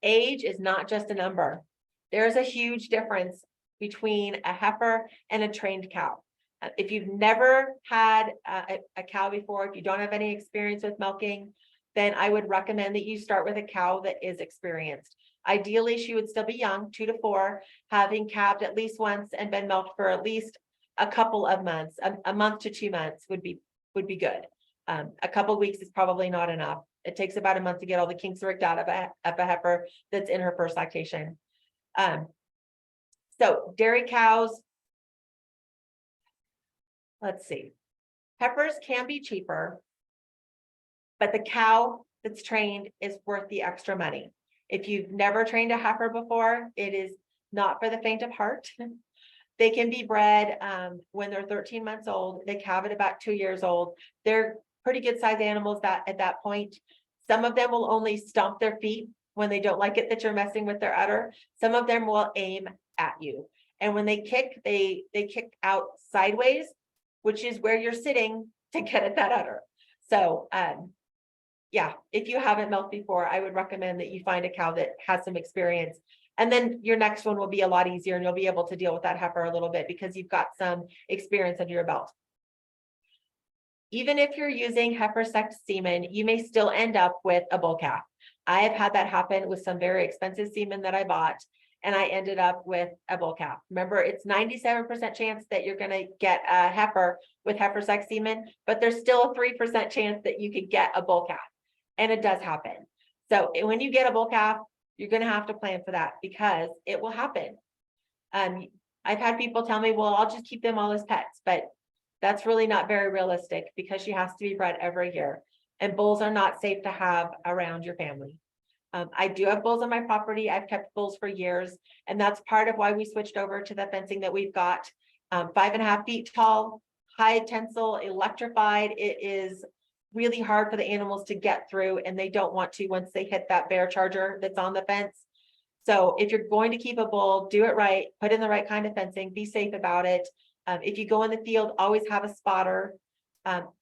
Age is not just a number. There's a huge difference between a heifer and a trained cow. If you've never had a cow before, if you don't have any experience with milking, then I would recommend that you start with a cow that is experienced. Ideally, she would still be young, 2 to 4, having calved at least once and been milked for at least a couple of months. A month to 2 months would be good. A couple of weeks is probably not enough. It takes about a month to get all the kinks worked out of a heifer that's in her first lactation. So dairy cows, let's see. Heifers can be cheaper, but the cow that's trained is worth the extra money. If you've never trained a heifer before, it is not for the faint of heart. They can be bred when they're 13 months old. They calve at about 2 years old. They're pretty good sized animals at that point. Some of them will only stomp their feet when they don't like it that you're messing with their udder. Some of them will aim at you. And when they kick, they kick out sideways, which is where you're sitting to get at that udder. So yeah, if you haven't milked before, I would recommend that you find a cow that has some experience. And then your next one will be a lot easier, and you'll be able to deal with that heifer a little bit because you've got some experience under your belt. Even if you're using heifer sex semen, you may still end up with a bull calf. I have had that happen with some very expensive semen that I bought, and I ended up with a bull calf. Remember, it's 97% chance that you're gonna get a heifer with heifer sex semen, but there's still a 3% chance that you could get a bull calf. And it does happen. So when you get a bull calf, you're gonna have to plan for that because it will happen. I've had people tell me, well, I'll just keep them all as pets, but that's really not very realistic because she has to be bred every year. And bulls are not safe to have around your family. I do have bulls on my property. I've kept bulls for years, and that's part of why we switched over to the fencing that we've got. 5.5 feet tall, high tensile, electrified. It is really hard for the animals to get through, and they don't want to once they hit that bear charger that's on the fence. So if you're going to keep a bull, do it right, put in the right kind of fencing, be safe about it. If you go in the field, always have a spotter.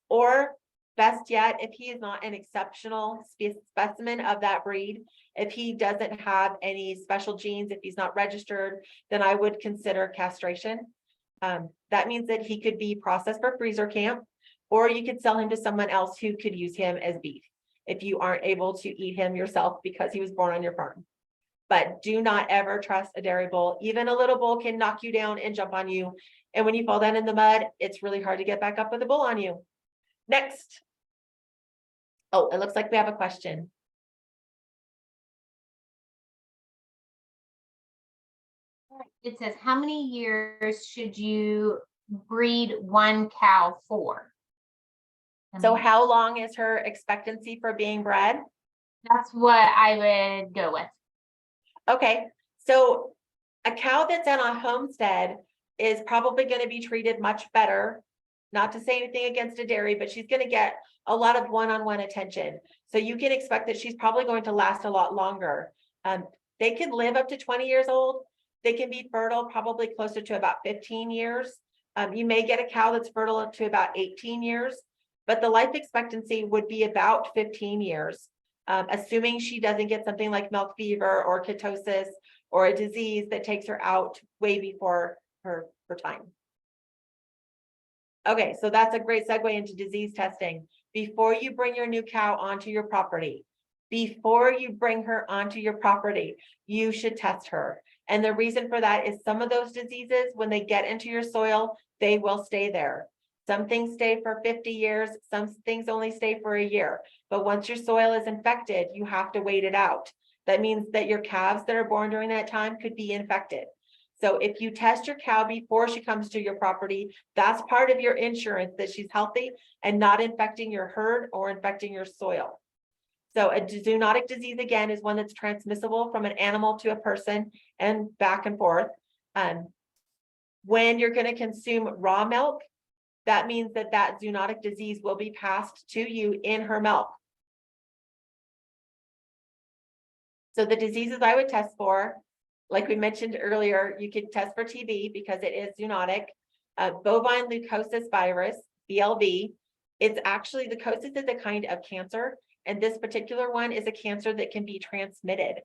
Or best yet, if he is not an exceptional specimen of that breed, if he doesn't have any special genes, if he's not registered, then I would consider castration. That means that he could be processed for freezer camp, or you could sell him to someone else who could use him as beef if you aren't able to eat him yourself because he was born on your farm. But do not ever trust a dairy bull. Even a little bull can knock you down and jump on you. And when you fall down in the mud, it's really hard to get back up with a bull on you. Next. Oh, it looks like we have a question.
It says, how many years should you breed one cow for?
So how long is her expectancy for being bred?
That's what I would go with.
Okay, so a cow that's on a homestead is probably going to be treated much better. Not to say anything against a dairy, but she's going to get a lot of one-on-one attention. So you can expect that she's probably going to last a lot longer. They can live up to 20 years old. They can be fertile probably closer to about 15 years. You may get a cow that's fertile up to about 18 years, but the life expectancy would be about 15 years. Assuming she doesn't get something like milk fever or ketosis or a disease that takes her out way before her time. Okay, so that's a great segue into disease testing. Before you bring your new cow onto your property, you should test her. And the reason for that is some of those diseases, when they get into your soil, they will stay there. Some things stay for 50 years, some things only stay for a year. But once your soil is infected, you have to wait it out. That means that your calves that are born during that time could be infected. So if you test your cow before she comes to your property, that's part of your insurance that she's healthy and not infecting your herd or infecting your soil. So a zoonotic disease, again, is one that's transmissible from an animal to a person and back and forth. When you're going to consume raw milk, that means that that zoonotic disease will be passed to you in her milk. So the diseases I would test for, like we mentioned earlier, you could test for TB because it is zoonotic. Bovine leukosis virus, BLV. It's actually, leukosis is a kind of cancer, and this particular one is a cancer that can be transmitted.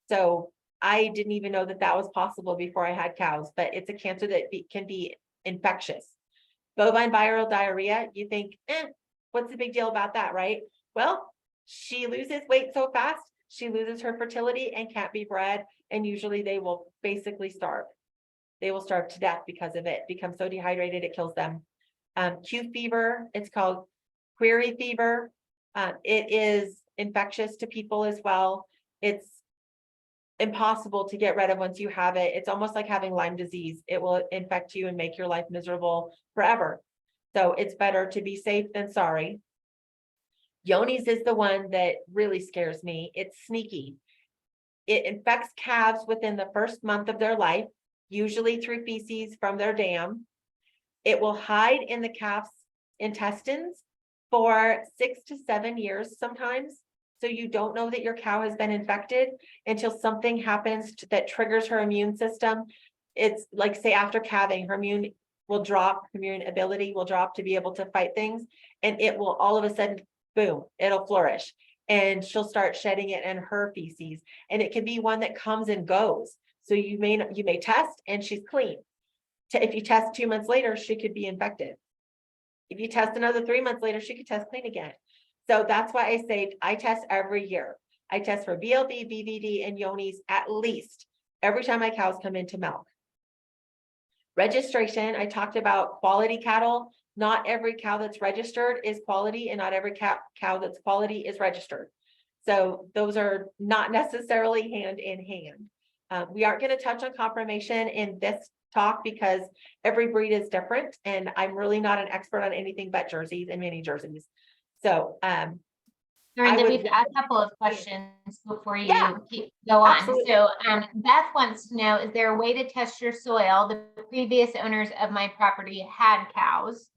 So I didn't even know that that was possible before I had cows, but it's a cancer that can be infectious. Bovine viral diarrhea, you think, what's the big deal about that, right? Well, she loses weight so fast, she loses her fertility and can't be bred, and usually they will basically starve. They will starve to death because of it, become so dehydrated it kills them. Q fever, it's called query fever. It is infectious to people as well. It's impossible to get rid of once you have it. It's almost like having Lyme disease. It will infect you and make your life miserable forever. So it's better to be safe than sorry. Johne's is the one that really scares me. It's sneaky. It infects calves within the first month of their life, usually through feces from their dam. It will hide in the calf's intestines for 6 to 7 years sometimes. So you don't know that your cow has been infected until something happens that triggers her immune system. It's like, say, after calving, her immune ability will drop to be able to fight things. And it will all of a sudden, boom, it'll flourish. And she'll start shedding it in her feces. And it can be one that comes and goes. So you may test and she's clean. If you test 2 months later, she could be infected. If you test another 3 months later, she could test clean again. So that's why I say I test every year. I test for BLV, BVD, and Yonis at least every time my cows come into milk. Registration, I talked about quality cattle. Not every cow that's registered is quality, and not every cow that's quality is registered. So those are not necessarily hand in hand. We aren't going to touch on confirmation in this talk because every breed is different, and I'm really not an expert on anything but jerseys and mini jerseys. So
Dorinda,
would-
we've got a couple of questions before you
Yeah,
go on.
absolutely.
So Beth wants to know, is there a way to test your soil? The previous owners of my property had cows.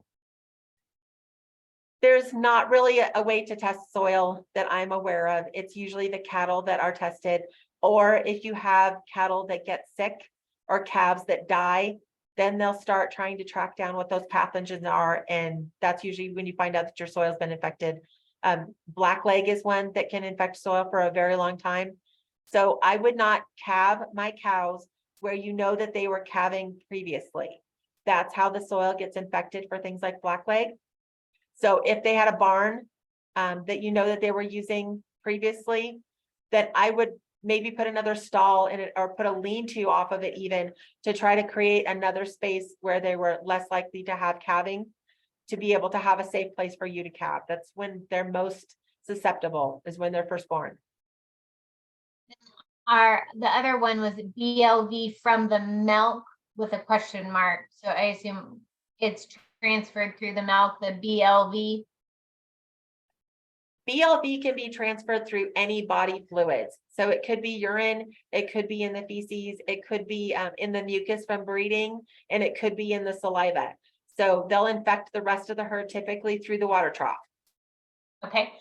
There's not really a way to test soil that I'm aware of. It's usually the cattle that are tested, or if you have cattle that get sick or calves that die, then they'll start trying to track down what those pathogens are. And that's usually when you find out that your soil's been infected. Blackleg is one that can infect soil for a very long time. So I would not calve my cows where you know that they were calving previously. That's how the soil gets infected for things like blackleg. So if they had a barn that you know that they were using previously, then I would maybe put another stall in it or put a lean-to off of it even to try to create another space where they were less likely to have calving, to be able to have a safe place for you to calve. That's when they're most susceptible, is when they're first born.
The other one was BLV from the milk with a question mark. So I assume it's transferred through the milk, the BLV.
BLV can be transferred through any body fluids. So it could be urine, it could be in the feces, it could be in the mucus from breeding, and it could be in the saliva. So they'll infect the rest of the herd typically through the water trough.
Okay.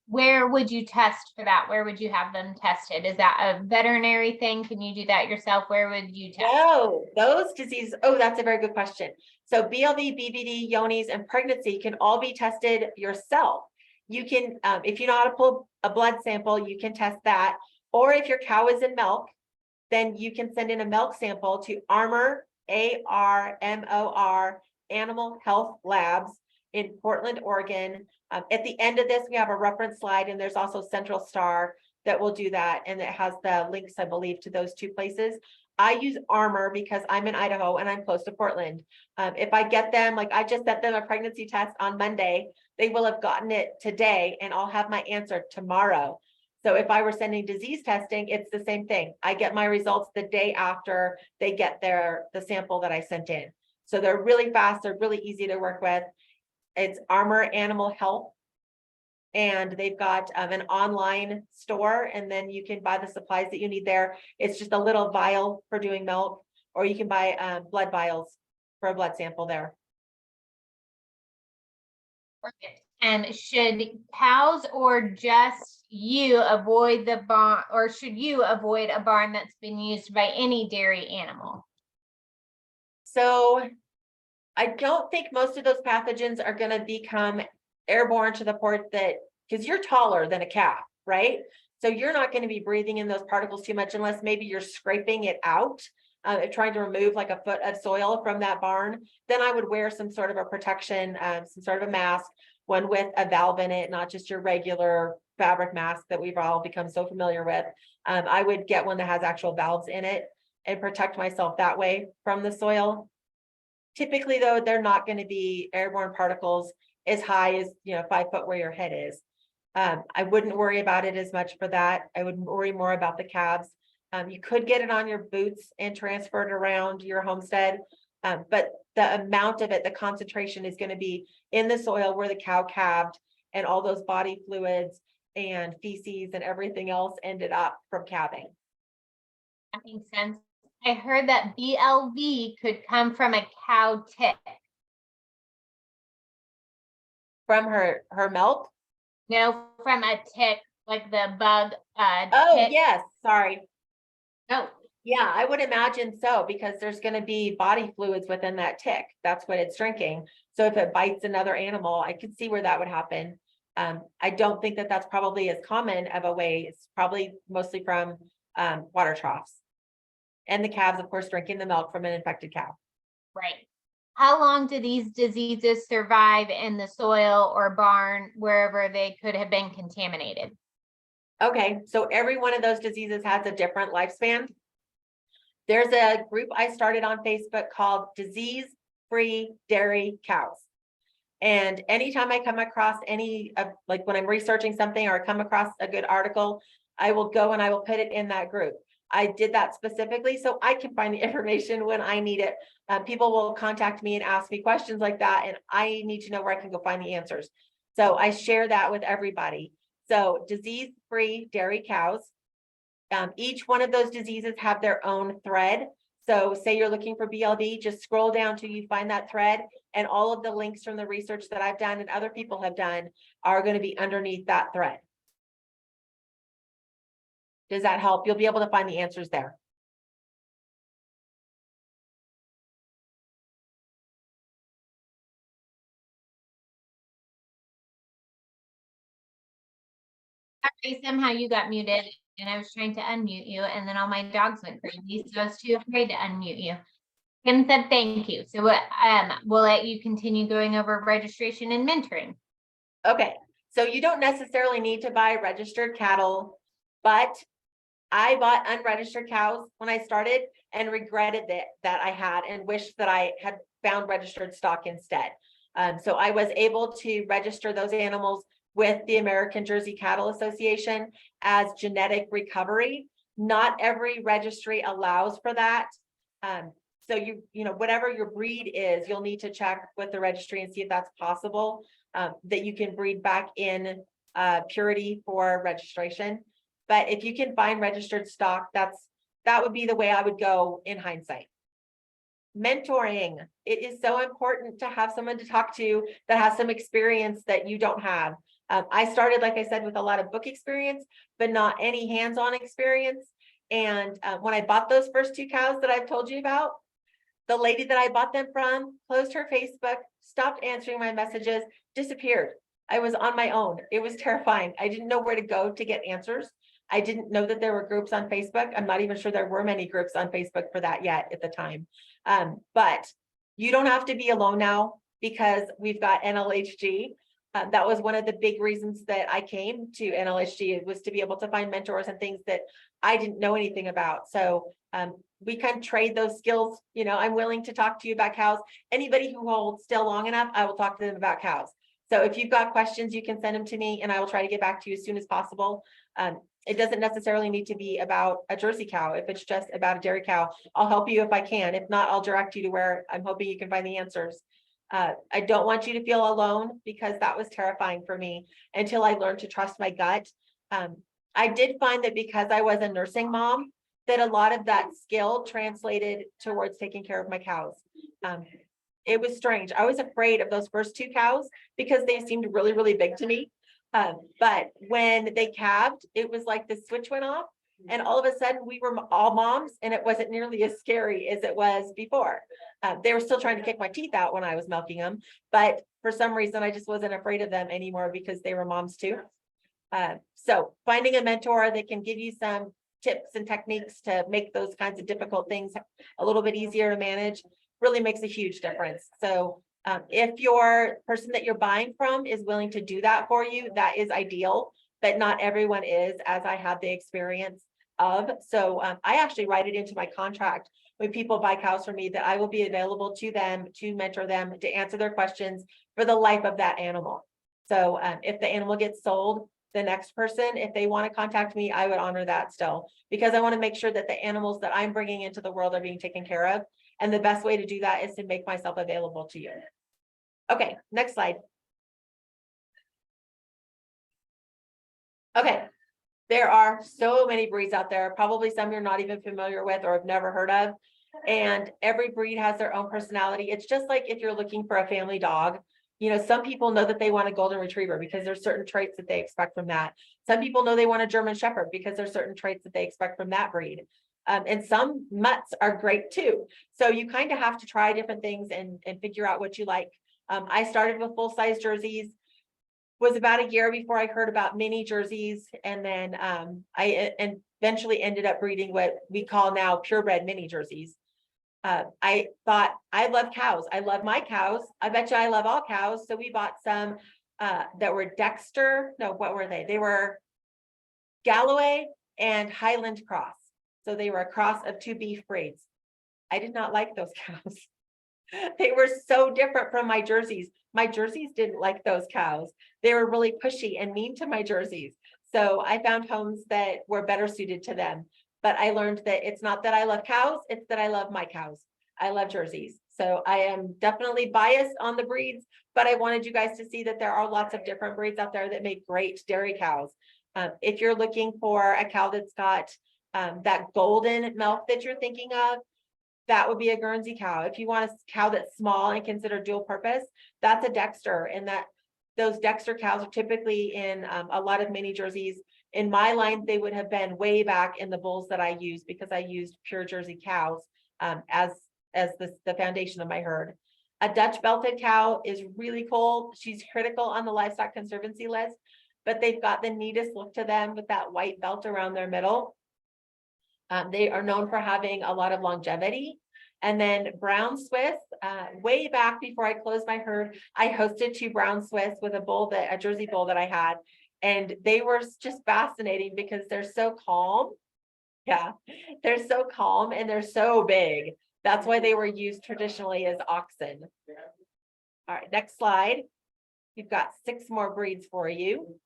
Where would you test for that? Where would you have them tested? Is that a veterinary thing? Can you do that yourself? Where would you test?
No, those diseases. Oh, that's a very good question. So BLV, BVD, Yonis, and pregnancy can all be tested yourself. You can, if you know how to pull a blood sample, you can test that. Or if your cow is in milk, then you can send in a milk sample to Armor, ARMOR, Animal Health Labs in Portland, Oregon. At the end of this, we have a reference slide, and there's also Central Star that will do that. And it has the links, I believe, to those two places. I use Armor because I'm in Idaho and I'm close to Portland. If I get them, like I just sent them a pregnancy test on Monday, they will have gotten it today and I'll have my answer tomorrow. So if I were sending disease testing, it's the same thing. I get my results the day after they get the sample that I sent in. So they're really fast, they're really easy to work with. It's Armor Animal Health. And they've got an online store, and then you can buy the supplies that you need there. It's just a little vial for doing milk, or you can buy blood vials for a blood sample there.
Perfect. And should cows or just you avoid the barn, or should you avoid a barn that's been used by any dairy animal?
So I don't think most of those pathogens are going to become airborne to the point that, because you're taller than a calf, right? So you're not going to be breathing in those particles too much unless maybe you're scraping it out, trying to remove like a foot of soil from that barn. Then I would wear some sort of a protection, some sort of a mask, one with a valve in it, not just your regular fabric mask that we've all become so familiar with. I would get one that has actual valves in it and protect myself that way from the soil. Typically, though, they're not going to be airborne particles as high as 5 foot where your head is. I wouldn't worry about it as much for that. I would worry more about the calves. You could get it on your boots and transfer it around your homestead, but the amount of it, the concentration is going to be in the soil where the cow calved, and all those body fluids and feces and everything else ended up from calving.
That makes sense. I heard that BLV could come from a cow tick.
From her milk?
No, from a tick, like the bug.
Oh,
tick.
yes. Sorry.
Oh,
Yeah, I would imagine so, because there's going to be body fluids within that tick. That's what it's drinking. So if it bites another animal, I could see where that would happen. I don't think that that's probably as common of a way. It's probably mostly from water troughs. And the calves, of course, drinking the milk from an infected cow.
right. How long do these diseases survive in the soil or barn, wherever they could have been contaminated?
Okay, so every one of those diseases has a different lifespan. There's a group I started on Facebook called Disease Free Dairy Cows. And anytime I come across any of, like when I'm researching something or I come across a good article, I will go and I will put it in that group. I did that specifically so I can find the information when I need it. People will contact me and ask me questions like that, and I need to know where I can go find the answers. So I share that with everybody. So disease-free dairy cows. Each one of those diseases have their own thread. So say you're looking for BLD, just scroll down till you find that thread, and all of the links from the research that I've done and other people have done are going to be underneath that thread. Does that help? You'll be able to find the answers there.
Sorry, somehow you got muted and I was trying to unmute you and then all my dogs went crazy, so I was too afraid to unmute you. Kim said thank you. So we'll let you continue going over registration and mentoring.
Okay, so you don't necessarily need to buy registered cattle, but I bought unregistered cows when I started and regretted that I had and wished that I had found registered stock instead. So I was able to register those animals with the American Jersey Cattle Association as genetic recovery. Not every registry allows for that. So you know, whatever your breed is, you'll need to check with the registry and see if that's possible, that you can breed back in purity for registration. But if you can find registered stock, that would be the way I would go in hindsight. Mentoring. It is so important to have someone to talk to that has some experience that you don't have. I started, like I said, with a lot of book experience, but not any hands-on experience. And when I bought those first 2 cows that I've told you about, the lady that I bought them from closed her Facebook, stopped answering my messages, disappeared. I was on my own. It was terrifying. I didn't know where to go to get answers. I didn't know that there were groups on Facebook. I'm not even sure there were many groups on Facebook for that yet at the time. But you don't have to be alone now because we've got NLHG. That was one of the big reasons that I came to NLHG, was to be able to find mentors and things that I didn't know anything about. So we can trade those skills. You know, I'm willing to talk to you about cows. Anybody who holds still long enough, I will talk to them about cows. So if you've got questions, you can send them to me and I will try to get back to you as soon as possible. It doesn't necessarily need to be about a Jersey cow. If it's just about a dairy cow, I'll help you if I can. If not, I'll direct you to where I'm hoping you can find the answers. I don't want you to feel alone, because that was terrifying for me until I learned to trust my gut. I did find that because I was a nursing mom, that a lot of that skill translated towards taking care of my cows. It was strange. I was afraid of those first 2 cows because they seemed really, really big to me. But when they calved, it was like the switch went off and all of a sudden we were all moms, and it wasn't nearly as scary as it was before. They were still trying to kick my teeth out when I was milking them, but for some reason I just wasn't afraid of them anymore because they were moms too. So finding a mentor that can give you some tips and techniques to make those kinds of difficult things a little bit easier to manage really makes a huge difference. So if your person that you're buying from is willing to do that for you, that is ideal, but not everyone is, as I had the experience of. So I actually write it into my contract when people buy cows from me that I will be available to them, to mentor them, to answer their questions for the life of that animal. So if the animal gets sold, the next person, if they want to contact me, I would honor that still, because I want to make sure that the animals that I'm bringing into the world are being taken care of. And the best way to do that is to make myself available to you. Okay, next slide. Okay, there are so many breeds out there, probably some you're not even familiar with or have never heard of. And every breed has their own personality. It's just like if you're looking for a family dog, you know, some people know that they want a golden retriever because there's certain traits that they expect from that. Some people know they want a German shepherd because there's certain traits that they expect from that breed. And some mutts are great too. So you kind of have to try different things and figure out what you like. I started with full-size jerseys, was about a year before I heard about mini jerseys. And then I eventually ended up breeding what we call now purebred mini jerseys. I thought, I love cows. I love my cows. I bet you I love all cows. So we bought some that were Dexter. No, what were they? They were Galloway and Highland Cross. So they were a cross of two beef breeds. I did not like those cows. They were so different from my Jerseys. My Jerseys didn't like those cows. They were really pushy and mean to my Jerseys. So I found homes that were better suited to them. But I learned that it's not that I love cows, it's that I love my cows. I love Jerseys. So I am definitely biased on the breeds, but I wanted you guys to see that there are lots of different breeds out there that make great dairy cows. If you're looking for a cow that's got that golden milk that you're thinking of, that would be a Guernsey cow. If you want a cow that's small and considered dual purpose, that's a Dexter. And those Dexter cows are typically in a lot of mini Jerseys. In my line, they would have been way back in the bulls that I used, because I used pure Jersey cows as the foundation of my herd. A Dutch belted cow is really cool. She's critical on the Livestock Conservancy list, but they've got the neatest look to them with that white belt around their middle. They are known for having a lot of longevity. And then brown Swiss, way back before I closed my herd, I hosted 2 brown Swiss with a Jersey bull that I had. And they were just fascinating because they're so calm. Yeah, they're so calm and they're so big. That's why they were used traditionally as oxen. All right, next slide. We've got 6 more breeds for you.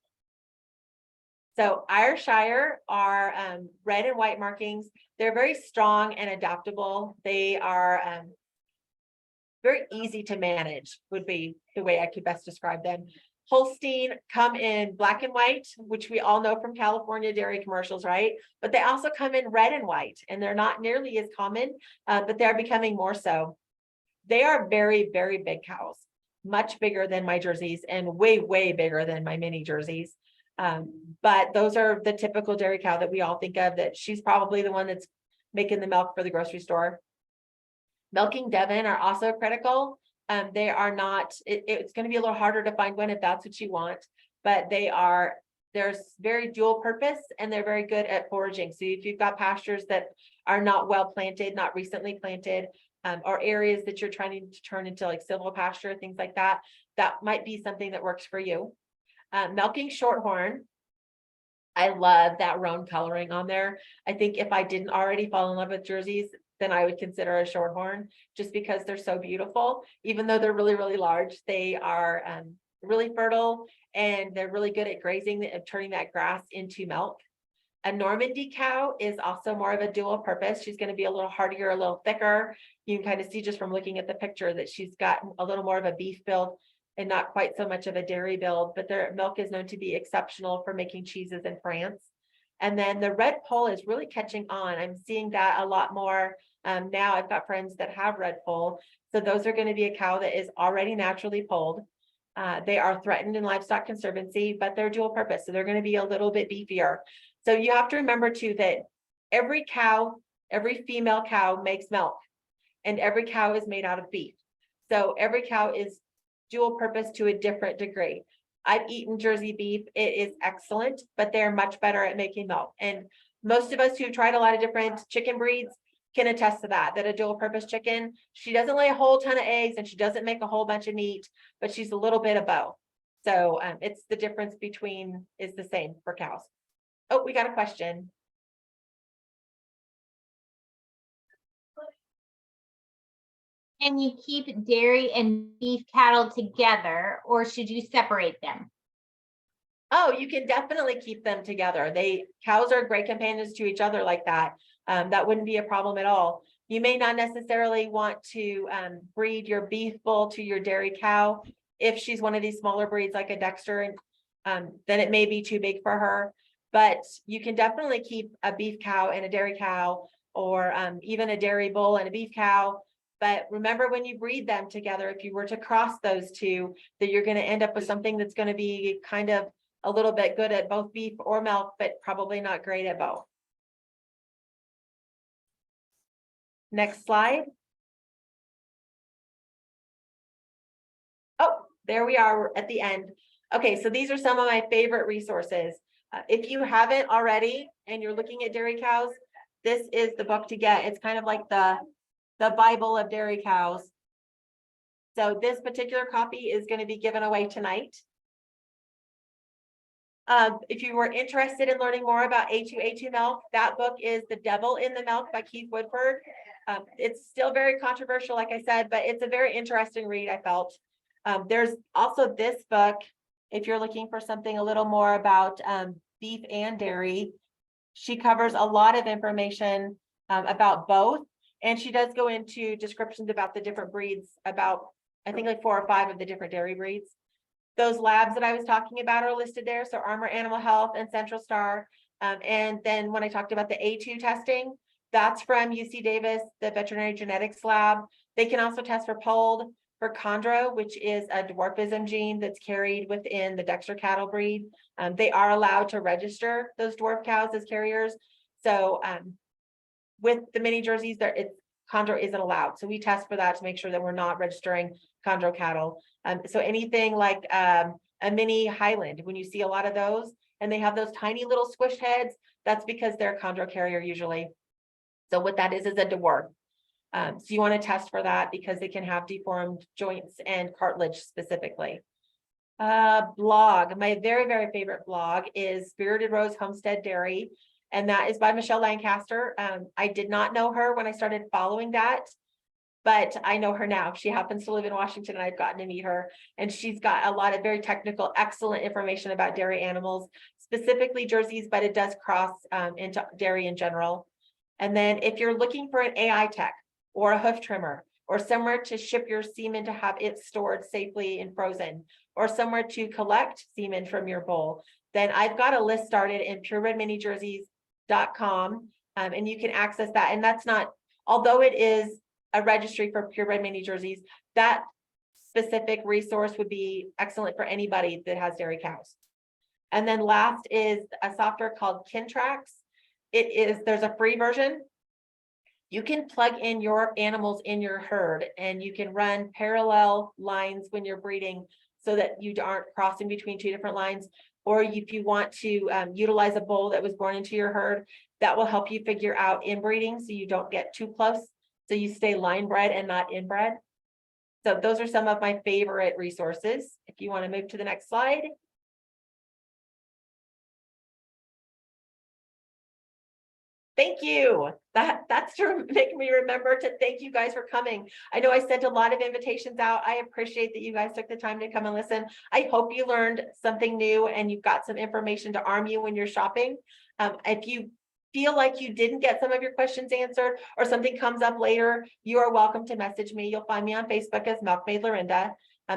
So Ayrshire are red and white markings. They're very strong and adaptable. They are very easy to manage, would be the way I could best describe them. Holstein come in black and white, which we all know from California dairy commercials, right? But they also come in red and white, and they're not nearly as common, but they're becoming more so. They are very, very big cows, much bigger than my Jerseys and way, way bigger than my mini Jerseys. But those are the typical dairy cow that we all think of, that she's probably the one that's making the milk for the grocery store. Milking Devon are also critical. They are not, it's going to be a little harder to find one if that's what you want, but they're very dual purpose and they're very good at foraging. So if you've got pastures that are not well planted, not recently planted, or areas that you're trying to turn into like silvopasture, things like that, that might be something that works for you. Milking Shorthorn. I love that roan coloring on there. I think if I didn't already fall in love with Jerseys, then I would consider a Shorthorn, just because they're so beautiful. Even though they're really, really large, they are really fertile and they're really good at grazing and turning that grass into milk. A Normandy cow is also more of a dual purpose. She's going to be a little hardier, a little thicker. You can kind of see just from looking at the picture that she's got a little more of a beef build and not quite so much of a dairy build, but their milk is known to be exceptional for making cheeses in France. And then the red poll is really catching on. I'm seeing that a lot more now. I've got friends that have red poll. So those are going to be a cow that is already naturally polled. They are threatened in Livestock Conservancy, but they're dual purpose. So they're going to be a little bit beefier. So you have to remember too, that every cow, every female cow makes milk, and every cow is made out of beef. So every cow is dual purpose to a different degree. I've eaten Jersey beef. It is excellent, but they're much better at making milk. And most of us who've tried a lot of different chicken breeds can attest to that a dual purpose chicken, she doesn't lay a whole ton of eggs and she doesn't make a whole bunch of meat, but she's a little bit of both. So it's the difference between is the same for cows. Oh, we got a question.
Can you keep dairy and beef cattle together, or should you separate them?
Oh, you can definitely keep them together. Cows are great companions to each other like that. That wouldn't be a problem at all. You may not necessarily want to breed your beef bull to your dairy cow. If she's one of these smaller breeds like a Dexter, then it may be too big for her. But you can definitely keep a beef cow and a dairy cow, or even a dairy bull and a beef cow. But remember, when you breed them together, if you were to cross those two, that you're going to end up with something that's going to be kind of a little bit good at both beef or milk, but probably not great at both. Next slide. Oh, there we are at the end. Okay, so these are some of my favorite resources. If you haven't already and you're looking at dairy cows, this is the book to get. It's kind of like the Bible of dairy cows. So this particular copy is going to be given away tonight. If you were interested in learning more about A2 milk, that book is The Devil in the Milk by Keith Woodford. It's still very controversial, like I said, but it's a very interesting read, I felt. There's also this book, if you're looking for something a little more about beef and dairy. She covers a lot of information about both, and she does go into descriptions about the different breeds, about I think like 4 or 5 of the different dairy breeds. Those labs that I was talking about are listed there. So Armor Animal Health and Central Star. And then when I talked about the A2 testing, that's from UC Davis, the Veterinary Genetics Lab. They can also test for POLD, for chondro, which is a dwarfism gene that's carried within the Dexter cattle breed. They are allowed to register those dwarf cows as carriers. So with the mini jerseys, chondro isn't allowed. So we test for that to make sure that we're not registering chondro cattle. So anything like a mini Highland, when you see a lot of those and they have those tiny little squished heads, that's because they're a chondro carrier usually. So what that is a dwarf. So you want to test for that because they can have deformed joints and cartilage specifically. Blog, my very, very favorite blog is Spirited Rose Homestead Dairy, and that is by Michelle Lancaster. I did not know her when I started following that, but I know her now. She happens to live in Washington and I've gotten to meet her, and she's got a lot of very technical, excellent information about dairy animals, specifically jerseys, but it does cross into dairy in general. And then if you're looking for an AI tech or a hoof trimmer or somewhere to ship your semen to have it stored safely and frozen, or somewhere to collect semen from your bull, then I've got a list started in purebredminijerseys.com, and you can access that. And that's not, although it is a registry for purebred mini jerseys, that specific resource would be excellent for anybody that has dairy cows. And then last is a software called Kintrax. There's a free version. You can plug in your animals in your herd and you can run parallel lines when you're breeding so that you aren't crossing between 2 different lines. Or if you want to utilize a bull that was born into your herd, that will help you figure out inbreeding so you don't get too close. So you stay line bred and not inbred. So those are some of my favorite resources. If you want to move to the next slide. Thank you. That's to make me remember to thank you guys for coming. I know I sent a lot of invitations out. I appreciate that you guys took the time to come and listen. I hope you learned something new and you've got some information to arm you when you're shopping. If you feel like you didn't get some of your questions answered or something comes up later, you are welcome to message me. You'll find me on Facebook as Milkmaid Lorinda.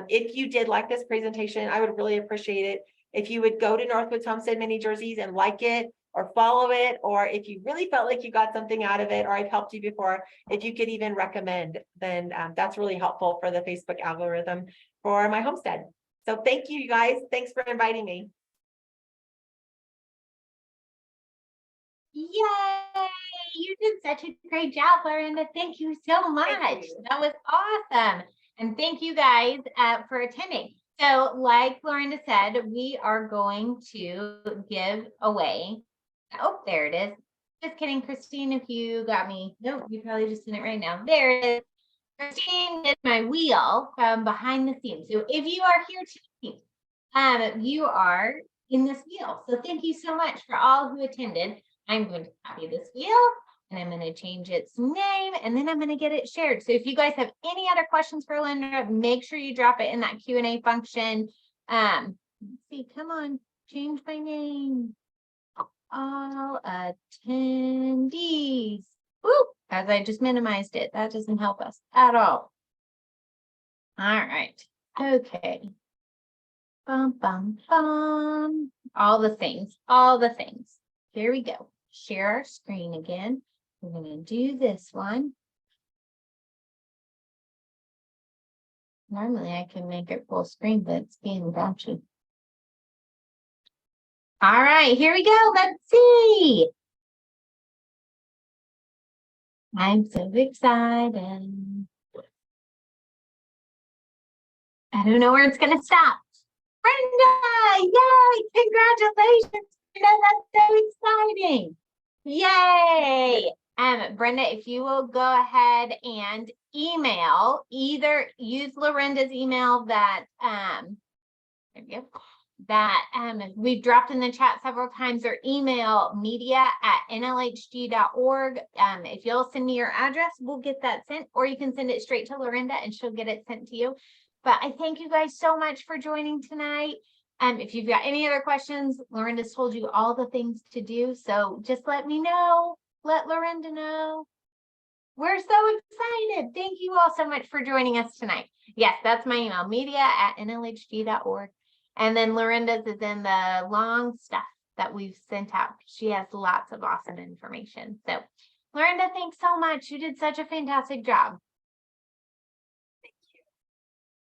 If you did like this presentation, I would really appreciate it if you would go to Northwoods Homestead Mini Jerseys and like it, or follow it, or if you really felt like you got something out of it, or I've helped you before, if you could even recommend, then that's really helpful for the Facebook algorithm for my homestead. So thank you guys. Thanks for inviting me.
Yay! You did such a great job, Lorinda. Thank you so much. That was awesome. And thank you guys for attending. So like Lorinda said, we are going to give away. Oh, there it is. Just kidding, Christine, if you got me. No, you probably just did it right now. There it is. Christine did my wheel from behind the scenes. So if you are here tonight, you are in this wheel. So thank you so much for all who attended. I'm going to copy this wheel and I'm going to change its name and then I'm going to get it shared. So if you guys have any other questions for Linda, make sure you drop it in that Q&A function. Let's see, come on, change my name. All attendees. Woo, as I just minimized it, that doesn't help us at all. All right, okay. Bum, bum, bum. All the things. Here we go. Share our screen again. We're going to do this one. Normally I can make it full screen, but it's being gotcha. All right, here we go. Let's see. I'm so excited. I don't know where it's going to stop. Brenda, yay, congratulations. Brenda, that's so exciting. Yay. Brenda, if you will go ahead and email, either use Lorinda's email that, there you go. that we've dropped in the chat several times, or email media@nlhg.org. If you'll send me your address, we'll get that sent, or you can send it straight to Lorinda and she'll get it sent to you. But I thank you guys so much for joining tonight. If you've got any other questions, Lorinda's told you all the things to do. So just let me know. Let Lorinda know. We're so excited. Thank you all so much for joining us tonight. Yes, that's my email, media@nlhg.org. And then Lorinda's is in the long stuff that we've sent out. She has lots of awesome information. So Lorinda, thanks so much. You did such a fantastic job.